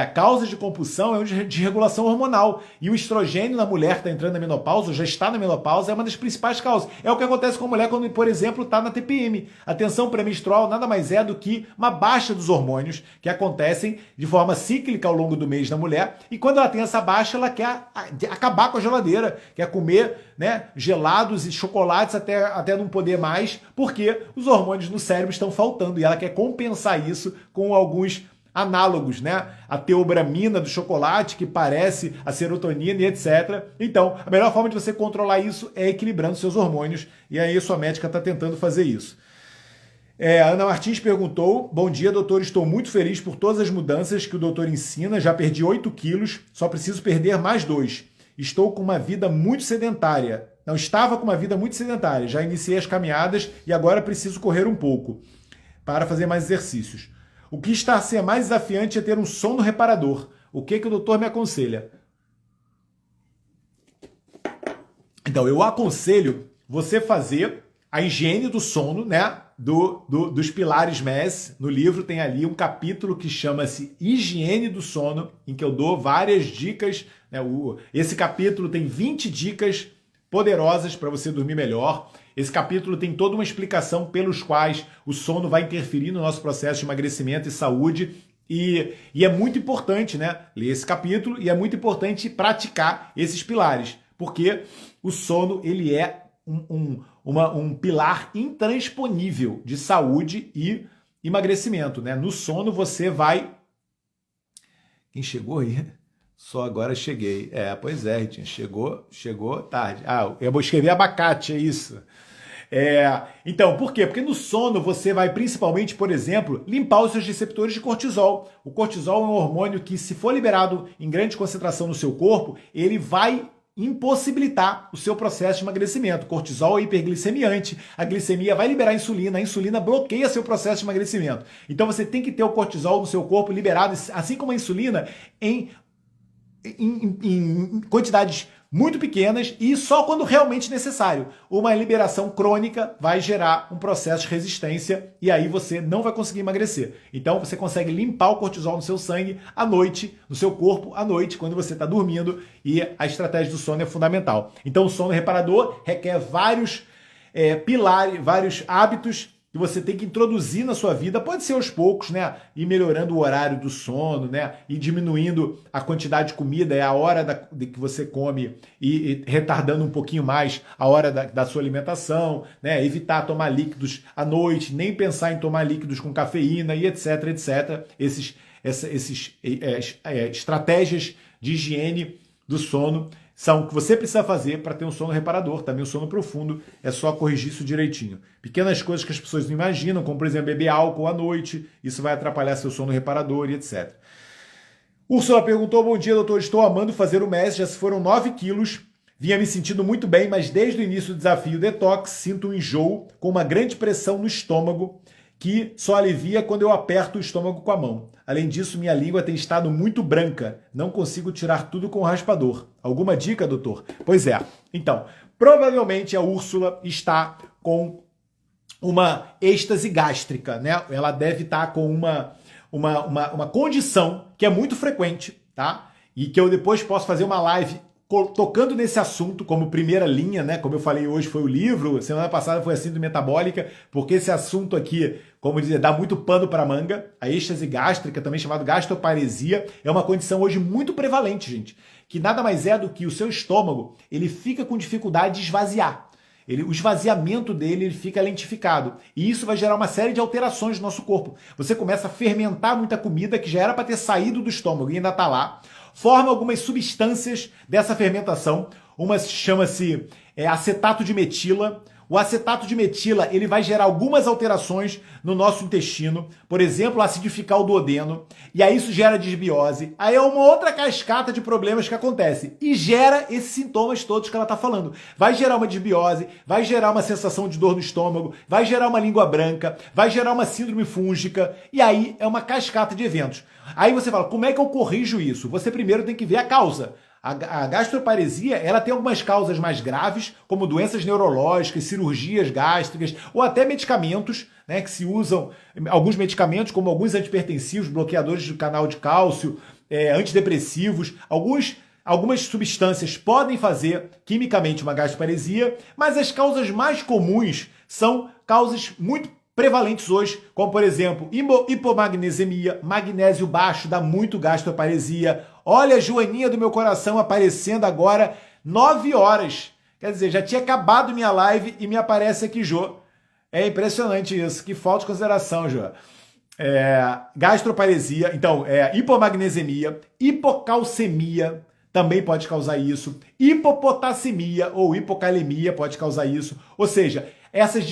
A causa de compulsão é uma desregulação hormonal. E o estrogênio na mulher que está entrando na menopausa, ou já está na menopausa, é uma das principais causas. É o que acontece com a mulher quando, por exemplo, está na TPM. A tensão pré-menstrual nada mais é do que uma baixa dos hormônios que acontecem de forma cíclica ao longo do mês na mulher. E quando ela tem essa baixa, ela quer acabar com a geladeira, quer comer, né, gelados e chocolates até não poder mais, porque os hormônios no cérebro estão faltando. E ela quer compensar isso com alguns análogos, né? A teobramina do chocolate, que parece a serotonina e etc. Então, a melhor forma de você controlar isso é equilibrando seus hormônios, e aí a sua médica está tentando fazer isso. A Ana Martins perguntou: bom dia, doutor, estou muito feliz por todas as mudanças que o doutor ensina, já perdi 8 quilos, só preciso perder mais 2. Estou com uma vida muito sedentária, Não, estava com uma vida muito sedentária. Já iniciei as caminhadas e agora preciso correr um pouco para fazer mais exercícios. O que está a ser mais desafiante é ter um sono reparador. O que o doutor me aconselha? Então, eu aconselho você fazer a higiene do sono, né? Dos pilares MES. No livro tem ali um capítulo que chama-se Higiene do Sono, em que eu dou várias dicas. Né? Esse capítulo tem 20 dicas poderosas para você dormir melhor. Esse capítulo tem toda uma explicação pelos quais o sono vai interferir no nosso processo de emagrecimento e saúde. E é muito importante, né, ler esse capítulo, e é muito importante praticar esses pilares, porque o sono ele é um pilar intransponível de saúde e emagrecimento, né? No sono você vai... Quem chegou aí? Só agora cheguei. Pois é, Ritinha, chegou tarde. Eu vou escrever abacate, é isso. Então, por quê? Porque no sono você vai principalmente, por exemplo, limpar os seus receptores de cortisol. O cortisol é um hormônio que, se for liberado em grande concentração no seu corpo, ele vai impossibilitar o seu processo de emagrecimento. O cortisol é hiperglicemiante, a glicemia vai liberar insulina, a insulina bloqueia seu processo de emagrecimento. Então você tem que ter o cortisol no seu corpo liberado, assim como a insulina, em quantidades muito pequenas e só quando realmente necessário. Uma liberação crônica vai gerar um processo de resistência e aí você não vai conseguir emagrecer. Então você consegue limpar o cortisol no seu sangue à noite, no seu corpo à noite, quando você está dormindo, e a estratégia do sono é fundamental. Então o sono reparador requer vários pilares, vários hábitos que você tem que introduzir na sua vida, pode ser aos poucos, né? Ir melhorando o horário do sono, né? E diminuindo a quantidade de comida, a hora de que você come, e retardando um pouquinho mais a hora da sua alimentação, né? Evitar tomar líquidos à noite, nem pensar em tomar líquidos com cafeína e etc, etc. Essas estratégias de higiene do sono são o que você precisa fazer para ter um sono reparador. Também o sono profundo é só corrigir isso direitinho. Pequenas coisas que as pessoas não imaginam, como por exemplo beber álcool à noite, isso vai atrapalhar seu sono reparador e etc. Úrsula perguntou: bom dia, doutor, estou amando fazer o MES, já se foram 9 quilos, vinha me sentindo muito bem, mas desde o início do desafio detox sinto um enjoo com uma grande pressão no estômago, que só alivia quando eu aperto o estômago com a mão. Além disso, minha língua tem estado muito branca. Não consigo tirar tudo com o raspador. Alguma dica, doutor? Pois é. Então, provavelmente a Úrsula está com uma êxtase gástrica, né? Ela deve estar com uma condição que é muito frequente, tá? E que eu depois posso fazer uma live tocando nesse assunto como primeira linha, né? Como eu falei, hoje foi o livro, semana passada foi a síndrome metabólica, porque esse assunto aqui, como dizer, dá muito pano para manga. A êxtase gástrica, também chamada gastroparesia, é uma condição hoje muito prevalente, gente, que nada mais é do que o seu estômago, ele fica com dificuldade de esvaziar. O esvaziamento dele ele fica lentificado. E isso vai gerar uma série de alterações no nosso corpo. Você começa a fermentar muita comida que já era para ter saído do estômago e ainda está lá. Forma algumas substâncias dessa fermentação. Uma chama-se acetato de metila. O acetato de metila ele vai gerar algumas alterações no nosso intestino. Por exemplo, acidificar o duodeno. E aí isso gera desbiose. Aí é uma outra cascata de problemas que acontece. E gera esses sintomas todos que ela está falando. Vai gerar uma desbiose, vai gerar uma sensação de dor no estômago, vai gerar uma língua branca, vai gerar uma síndrome fúngica. E aí é uma cascata de eventos. Aí você fala, como é que eu corrijo isso? Você primeiro tem que ver a causa. A gastroparesia, ela tem algumas causas mais graves, como doenças neurológicas, cirurgias gástricas, ou até medicamentos, né, que se usam, alguns medicamentos, como alguns antipertensivos, bloqueadores do canal de cálcio, antidepressivos, algumas substâncias podem fazer quimicamente uma gastroparesia, mas as causas mais comuns são causas muito prevalentes hoje, como por exemplo, hipomagnesemia, magnésio baixo dá muito gastroparesia. Olha a Joaninha do meu coração aparecendo agora, 9 horas. Quer dizer, já tinha acabado minha live e me aparece aqui, Jô. É impressionante isso, que falta de consideração, Jô. Gastroparesia, então, hipomagnesemia, hipocalcemia também pode causar isso, hipopotassemia ou hipocalemia pode causar isso, ou seja, essas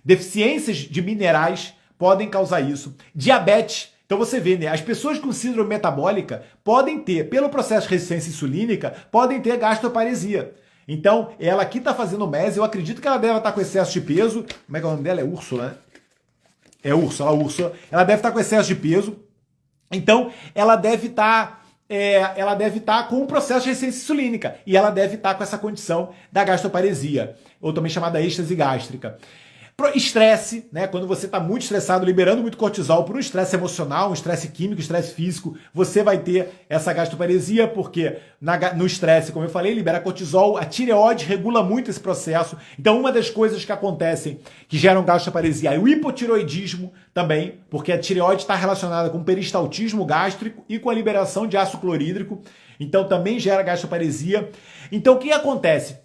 deficiências de minerais podem causar isso. Diabetes, então você vê, né? As pessoas com síndrome metabólica podem ter, pelo processo de resistência insulínica, podem ter gastroparesia. Então, ela aqui está fazendo MES, eu acredito que ela deve estar com excesso de peso. Como é que é o nome dela? É Úrsula, né? É Úrsula, Úrsula. Ela deve estar com excesso de peso. Então, ela deve estar com um processo de resistência insulínica e ela deve estar com essa condição da gastroparesia, ou também chamada êxtase gástrica. Estresse, né? Quando você está muito estressado, liberando muito cortisol por um estresse emocional, um estresse químico, um estresse físico, você vai ter essa gastroparesia, porque no estresse, como eu falei, libera cortisol, a tireoide regula muito esse processo. Então, uma das coisas que acontecem que geram gastroparesia é o hipotireoidismo também, porque a tireoide está relacionada com o peristaltismo gástrico e com a liberação de ácido clorídrico. Então, também gera gastroparesia. Então, o que acontece?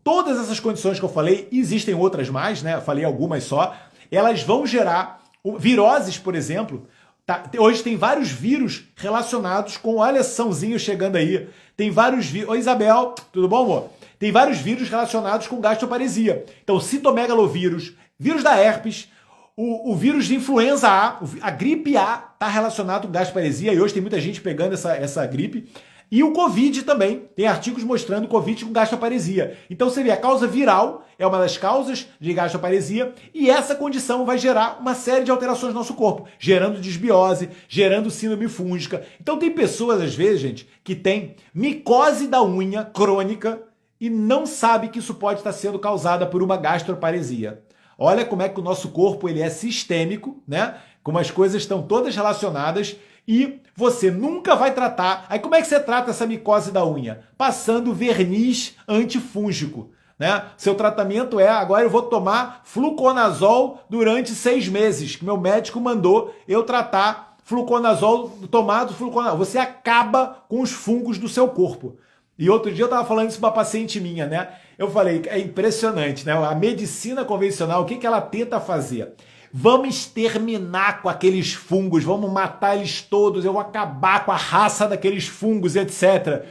Todas essas condições que eu falei, existem outras mais, né? Eu falei algumas só, elas vão gerar viroses, por exemplo. Tá? Hoje tem vários vírus relacionados com, olha, Sãozinho chegando aí. Tem vários vírus. Oi, Isabel, tudo bom, amor? Tem vários vírus relacionados com gastroparesia. Então, citomegalovírus, vírus da herpes, o vírus de influenza a gripe A está relacionado com gastroparesia e hoje tem muita gente pegando essa gripe. E o Covid também, tem artigos mostrando Covid com gastroparesia. Então você vê, a causa viral é uma das causas de gastroparesia e essa condição vai gerar uma série de alterações no nosso corpo, gerando disbiose, gerando síndrome fúngica. Então tem pessoas, às vezes, gente, que tem micose da unha crônica e não sabe que isso pode estar sendo causada por uma gastroparesia. Olha como é que o nosso corpo ele é sistêmico, né? Como as coisas estão todas relacionadas e você nunca vai tratar. Aí como é que você trata essa micose da unha? Passando verniz antifúngico, né? Seu tratamento é, agora eu vou tomar fluconazol durante 6 meses, que meu médico mandou eu tratar fluconazol, tomado fluconazol. Você acaba com os fungos do seu corpo. E outro dia eu estava falando isso para uma paciente minha, né? Eu falei, é impressionante, né? A medicina convencional, o que ela tenta fazer? Vamos exterminar com aqueles fungos, vamos matar eles todos, eu vou acabar com a raça daqueles fungos, etc.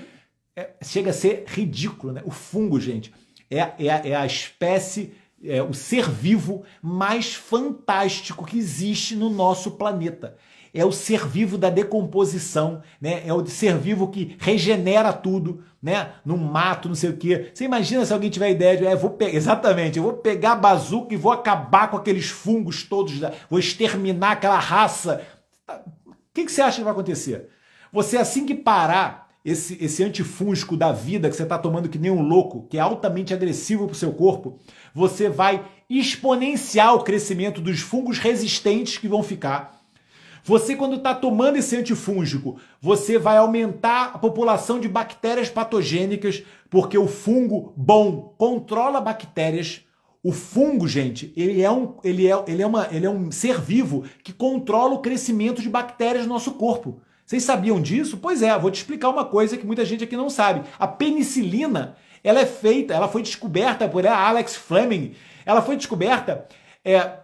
Chega a ser ridículo, né? O fungo, gente, é a espécie, o ser vivo mais fantástico que existe no nosso planeta. É o ser vivo da decomposição, né? É o ser vivo que regenera tudo, né? No mato, não sei o quê. Você imagina se alguém tiver ideia de, exatamente, eu vou pegar a bazuca e vou acabar com aqueles fungos todos, vou exterminar aquela raça. O que você acha que vai acontecer? Você, assim que parar esse antifúngico da vida que você está tomando que nem um louco, que é altamente agressivo para o seu corpo, você vai exponenciar o crescimento dos fungos resistentes que vão ficar. Você, quando está tomando esse antifúngico, você vai aumentar a população de bactérias patogênicas, porque o fungo bom controla bactérias. O fungo, gente, ele é um ser vivo que controla o crescimento de bactérias no nosso corpo. Vocês sabiam disso? Pois é, vou te explicar uma coisa que muita gente aqui não sabe. A penicilina, ela foi descoberta por Alex Fleming. Ela foi descoberta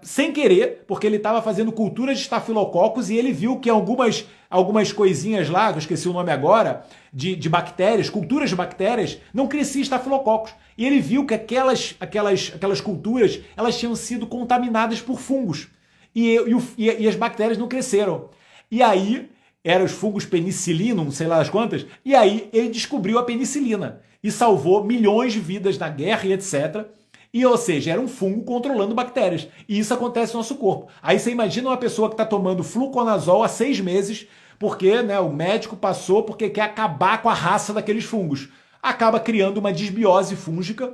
sem querer, porque ele estava fazendo cultura de estafilococos e ele viu que algumas coisinhas lá, que eu esqueci o nome agora, de bactérias, culturas de bactérias, não crescia estafilococos. E ele viu que aquelas culturas, elas tinham sido contaminadas por fungos. E as bactérias não cresceram. E aí, eram os fungos penicillinum, sei lá as quantas, e aí ele descobriu a penicilina e salvou milhões de vidas na guerra e etc., e, ou seja, era um fungo controlando bactérias. E isso acontece no nosso corpo. Aí você imagina uma pessoa que está tomando fluconazol há 6 meses, porque, né, o médico passou porque quer acabar com a raça daqueles fungos. Acaba criando uma disbiose fúngica,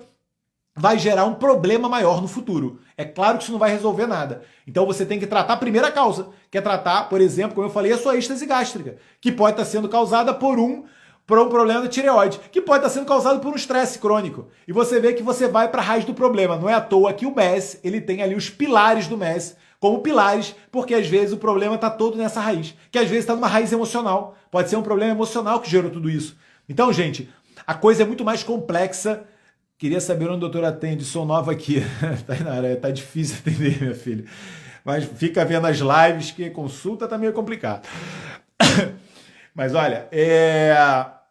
vai gerar um problema maior no futuro. É claro que isso não vai resolver nada. Então você tem que tratar a primeira causa, que é tratar, por exemplo, como eu falei, a sua êxtase gástrica, que pode estar sendo causada por um problema da tireoide, que pode estar sendo causado por um estresse crônico. E você vê que você vai para a raiz do problema. Não é à toa que o MES, ele tem ali os pilares do MES, como pilares, porque às vezes o problema está todo nessa raiz, que às vezes está numa raiz emocional. Pode ser um problema emocional que gerou tudo isso. Então, gente, a coisa é muito mais complexa. Queria saber onde a doutora atende, sou nova aqui. Tá difícil atender, minha filha. Mas fica vendo as lives, que consulta tá meio complicado. Mas olha,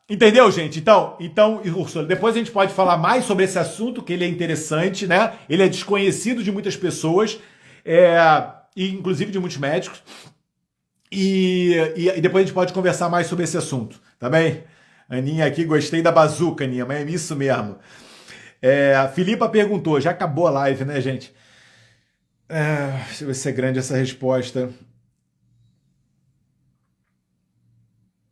entendeu, gente? Então, Úrsula, depois a gente pode falar mais sobre esse assunto, que ele é interessante, né? Ele é desconhecido de muitas pessoas, e inclusive de muitos médicos. E depois a gente pode conversar mais sobre esse assunto, tá bem? Aninha aqui, gostei da bazuca, Aninha, mas é isso mesmo. A Filipa perguntou, já acabou a live, né, gente? Deixa eu ver se é grande essa resposta.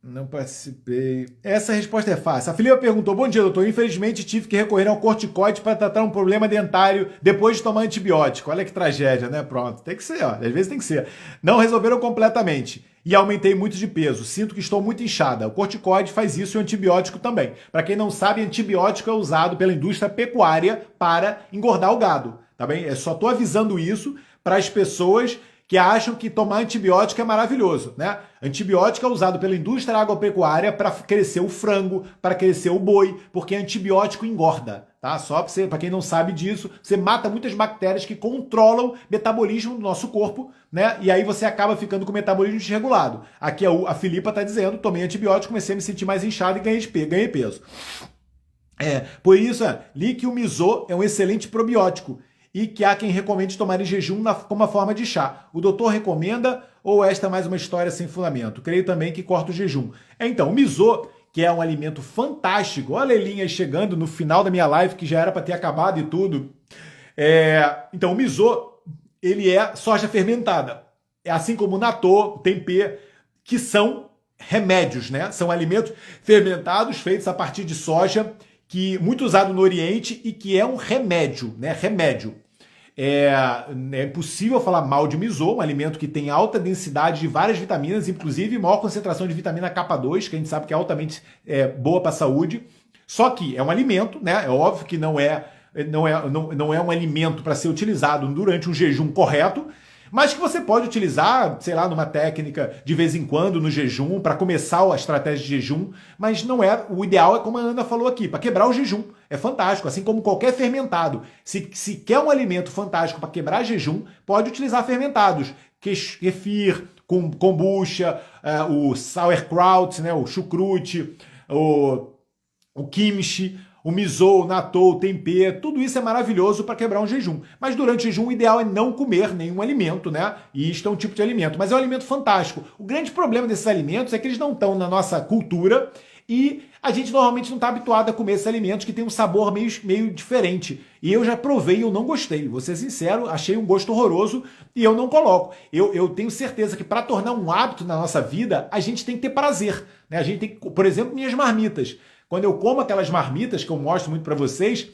Não participei. Essa resposta é fácil. A Filipa perguntou: bom dia, doutor. Infelizmente tive que recorrer ao corticoide para tratar um problema dentário depois de tomar antibiótico. Olha que tragédia, né? Pronto. Tem que ser, ó. Às vezes tem que ser. Não resolveram completamente. E aumentei muito de peso. Sinto que estou muito inchada. O corticoide faz isso e o antibiótico também. Para quem não sabe, antibiótico é usado pela indústria pecuária para engordar o gado. Tá bem? Eu só estou avisando isso para as pessoas que acham que tomar antibiótico é maravilhoso, né? Antibiótico é usado pela indústria agropecuária para crescer o frango, para crescer o boi, porque antibiótico engorda, tá? Só para quem não sabe disso, você mata muitas bactérias que controlam o metabolismo do nosso corpo, né? E aí você acaba ficando com o metabolismo desregulado. Aqui a Filipa tá dizendo, tomei antibiótico, comecei a me sentir mais inchado e ganhei peso. Por isso, li que o miso é um excelente probiótico e que há quem recomende tomar em jejum como uma forma de chá. O doutor recomenda ou esta é mais uma história sem fundamento? Creio também que corta o jejum. Então, o miso, que é um alimento fantástico, olha a Elinha chegando no final da minha live, que já era para ter acabado e tudo. Então, o miso, ele é soja fermentada. É assim como o natô, o tempê, que são remédios, né? São alimentos fermentados, feitos a partir de soja, que muito usado no Oriente e que é um remédio, né? Remédio. É impossível falar mal de miso, um alimento que tem alta densidade de várias vitaminas, inclusive maior concentração de vitamina K2, que a gente sabe que é altamente boa para a saúde. Só que é um alimento, né? É óbvio que não é um alimento para ser utilizado durante um jejum correto, mas que você pode utilizar, sei lá, numa técnica de vez em quando no jejum, para começar a estratégia de jejum, mas não é, o ideal é como a Ana falou aqui, para quebrar o jejum. É fantástico, assim como qualquer fermentado. Se quer um alimento fantástico para quebrar jejum, pode utilizar fermentados. Kefir, kombucha, o sauerkraut, né, o chucrute, o kimchi, o miso, o natô, o tempê, tudo isso é maravilhoso para quebrar um jejum. Mas durante o jejum o ideal é não comer nenhum alimento, né? E isto é um tipo de alimento, mas é um alimento fantástico. O grande problema desses alimentos é que eles não estão na nossa cultura e a gente normalmente não está habituado a comer esses alimentos que têm um sabor meio diferente. E eu já provei e eu não gostei. Vou ser sincero, achei um gosto horroroso e eu não coloco. Eu tenho certeza que para tornar um hábito na nossa vida, a gente tem que ter prazer, né? A gente tem que, por exemplo, minhas marmitas. Quando eu como aquelas marmitas, que eu mostro muito para vocês,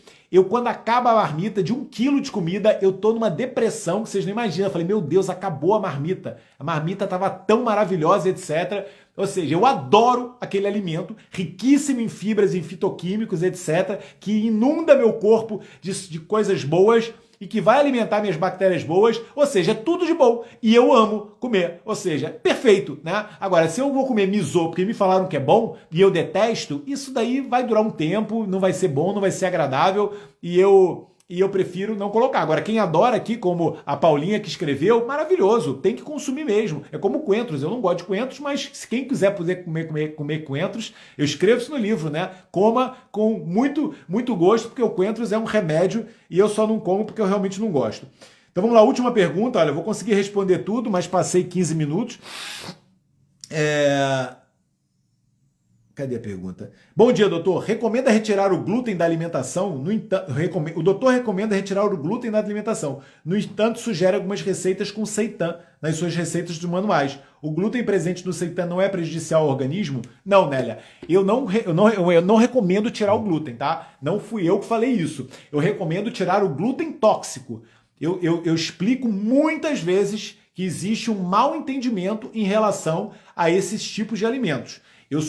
quando acaba a marmita de 1 quilo de comida, eu tô numa depressão que vocês não imaginam. Eu falei, meu Deus, acabou a marmita. A marmita estava tão maravilhosa, etc. Ou seja, eu adoro aquele alimento, riquíssimo em fibras, em fitoquímicos, etc., que inunda meu corpo de coisas boas e que vai alimentar minhas bactérias boas, ou seja, é tudo de bom. E eu amo comer, ou seja, perfeito, né? Agora, se eu vou comer miso porque me falaram que é bom e eu detesto, isso daí vai durar um tempo, não vai ser bom, não vai ser agradável e eu prefiro não colocar. Agora, quem adora aqui, como a Paulinha que escreveu, maravilhoso, tem que consumir mesmo. É como coentros, eu não gosto de coentros, mas se quem quiser poder comer coentros, eu escrevo isso no livro, né? Coma com muito, muito gosto, porque o coentros é um remédio e eu só não como porque eu realmente não gosto. Então vamos lá, última pergunta. Olha, eu vou conseguir responder tudo, mas passei 15 minutos. Cadê a pergunta? Bom dia, doutor. Recomenda retirar o glúten da alimentação? No entanto, o doutor recomenda retirar o glúten da alimentação. No entanto, sugere algumas receitas com seitan nas suas receitas dos manuais. O glúten presente no seitan não é prejudicial ao organismo? Não, Nélia. Eu não recomendo tirar o glúten, tá? Não fui eu que falei isso. Eu recomendo tirar o glúten tóxico. Eu explico muitas vezes que existe um mau entendimento em relação a esses tipos de alimentos. Eu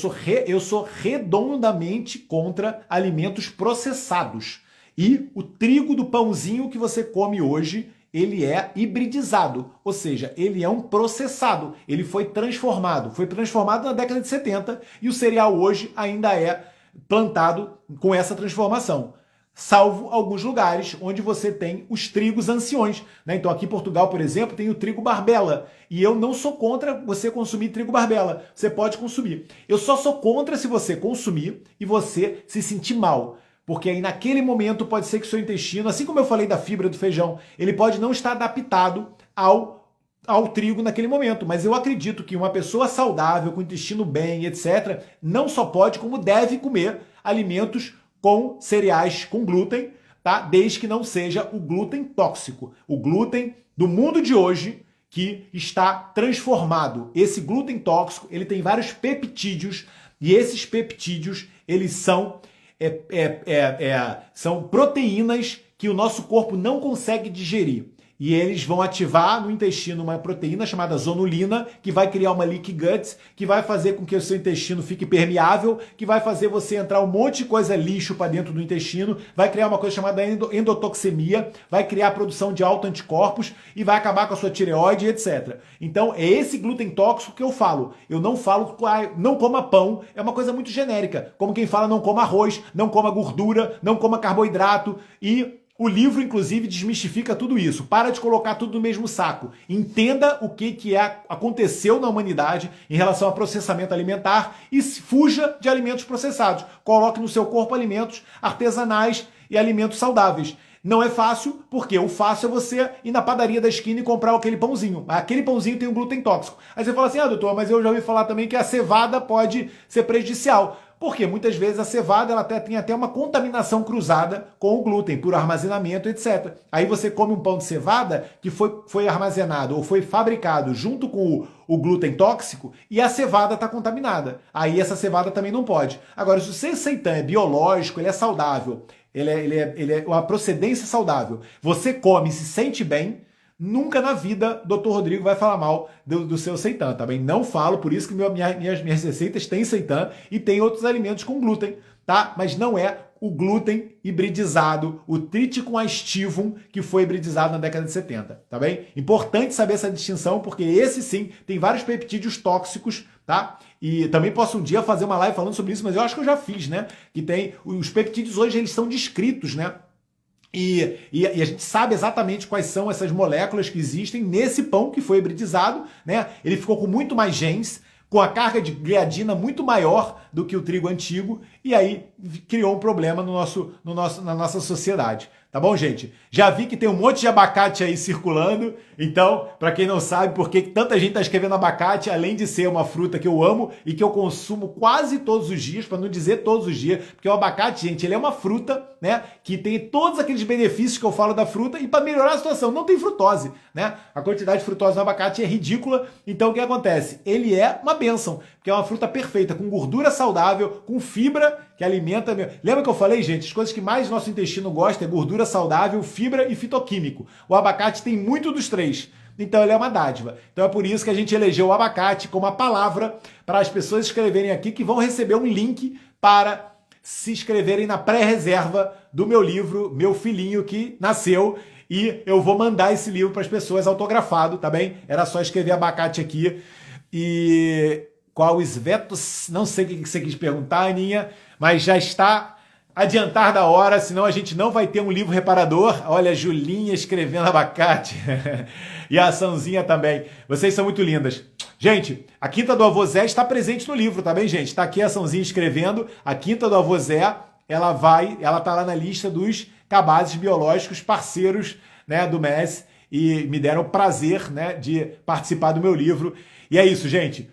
sou redondamente contra alimentos processados. E o trigo do pãozinho que você come hoje, ele é hibridizado. Ou seja, ele é um processado. Ele foi transformado. Foi transformado na década de 70 e o cereal hoje ainda é plantado com essa transformação. Salvo alguns lugares onde você tem os trigos anciões, né? Então aqui em Portugal, por exemplo, tem o trigo barbela. E eu não sou contra você consumir trigo barbela. Você pode consumir. Eu só sou contra se você consumir e você se sentir mal. Porque aí naquele momento pode ser que o seu intestino, assim como eu falei da fibra do feijão, ele pode não estar adaptado ao ao trigo naquele momento. Mas eu acredito que uma pessoa saudável, com intestino bem, etc., não só pode, como deve comer alimentos com cereais com glúten, tá? Desde que não seja o glúten tóxico. O glúten do mundo de hoje que está transformado. Esse glúten tóxico, ele tem vários peptídeos e esses peptídeos, eles são são proteínas que o nosso corpo não consegue digerir. E eles vão ativar no intestino uma proteína chamada zonulina, que vai criar uma leaky gut, que vai fazer com que o seu intestino fique permeável, que vai fazer você entrar um monte de coisa lixo para dentro do intestino, vai criar uma coisa chamada endotoxemia, vai criar a produção de autoanticorpos e vai acabar com a sua tireoide, etc. Então é esse glúten tóxico que eu falo. Eu não falo, não coma pão, é uma coisa muito genérica. Como quem fala não coma arroz, não coma gordura, não coma carboidrato e... O livro, inclusive, desmistifica tudo isso. Para de colocar tudo no mesmo saco. Entenda o que aconteceu na humanidade em relação ao processamento alimentar e fuja de alimentos processados. Coloque no seu corpo alimentos artesanais e alimentos saudáveis. Não é fácil, porque o fácil é você ir na padaria da esquina e comprar aquele pãozinho. Aquele pãozinho tem um glúten tóxico. Aí você fala assim, doutor, mas eu já ouvi falar também que a cevada pode ser prejudicial. Porque muitas vezes a cevada ela tem até uma contaminação cruzada com o glúten, por armazenamento, etc. Aí você come um pão de cevada que foi armazenado ou foi fabricado junto com o glúten tóxico e a cevada está contaminada. Aí essa cevada também não pode. Agora, se o seu seitan é biológico, ele é saudável, ele é uma procedência saudável, você come e se sente bem, nunca na vida Dr. Rodrigo vai falar mal do seu seitan, tá bem? Não falo, por isso que minhas receitas têm seitan e tem outros alimentos com glúten, tá? Mas não é o glúten hibridizado, o triticum aestivum, que foi hibridizado na década de 70, tá bem? Importante saber essa distinção, porque esse sim tem vários peptídeos tóxicos, tá? E também posso um dia fazer uma live falando sobre isso, mas eu acho que eu já fiz, né? Que tem, os peptídeos hoje eles são descritos, né? E a gente sabe exatamente quais são essas moléculas que existem nesse pão que foi hibridizado, né? Ele ficou com muito mais genes, com a carga de gliadina muito maior do que o trigo antigo, e aí criou um problema na nossa sociedade. Tá bom, gente? Já vi que tem um monte de abacate aí circulando, então, para quem não sabe por que tanta gente está escrevendo abacate, além de ser uma fruta que eu amo e que eu consumo quase todos os dias, para não dizer todos os dias, porque o abacate, gente, ele é uma fruta, né, que tem todos aqueles benefícios que eu falo da fruta e para melhorar a situação, não tem frutose, né? A quantidade de frutose no abacate é ridícula, então o que acontece? Ele é uma bênção, porque é uma fruta perfeita, com gordura saudável, com fibra, que alimenta... Lembra que eu falei, gente? As coisas que mais nosso intestino gosta é gordura saudável, fibra e fitoquímico. O abacate tem muito dos três. Então ele é uma dádiva. Então é por isso que a gente elegeu o abacate como a palavra para as pessoas escreverem aqui, que vão receber um link para se inscreverem na pré-reserva do meu livro, Meu Filhinho que Nasceu, e eu vou mandar esse livro para as pessoas autografado, tá bem? Era só escrever abacate aqui. E qual Svetos, não sei o que você quis perguntar, Aninha, mas já está adiantar da hora, senão a gente não vai ter um livro reparador. Olha, a Julinha escrevendo abacate. E a açãozinha também. Vocês são muito lindas. Gente, a Quinta do Avô Zé está presente no livro, tá bem, gente? Está aqui a açãozinha escrevendo. A Quinta do Avô Zé, ela tá lá na lista dos cabazes biológicos parceiros, né, do MES, e me deram o prazer, né, de participar do meu livro. E é isso, gente.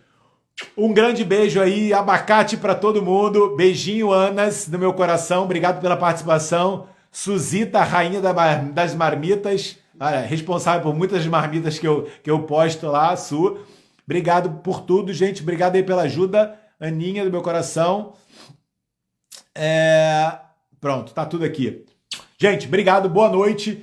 Um grande beijo aí, abacate para todo mundo. Beijinho, Anas, no meu coração. Obrigado pela participação. Suzita, rainha das marmitas, responsável por muitas marmitas que eu posto lá, Su. Obrigado por tudo, gente. Obrigado aí pela ajuda. Aninha, do meu coração. Pronto, tá tudo aqui. Gente, obrigado, boa noite.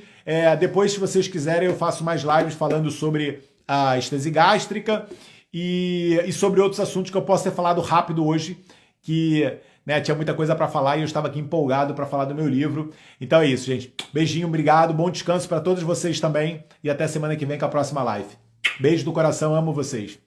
Depois, se vocês quiserem, eu faço mais lives falando sobre a estase gástrica e sobre outros assuntos que eu posso ter falado rápido hoje, que, né, tinha muita coisa para falar e eu estava aqui empolgado para falar do meu livro. Então é isso, gente. Beijinho, obrigado, bom descanso para todos vocês também e até semana que vem com a próxima live. Beijo do coração, amo vocês.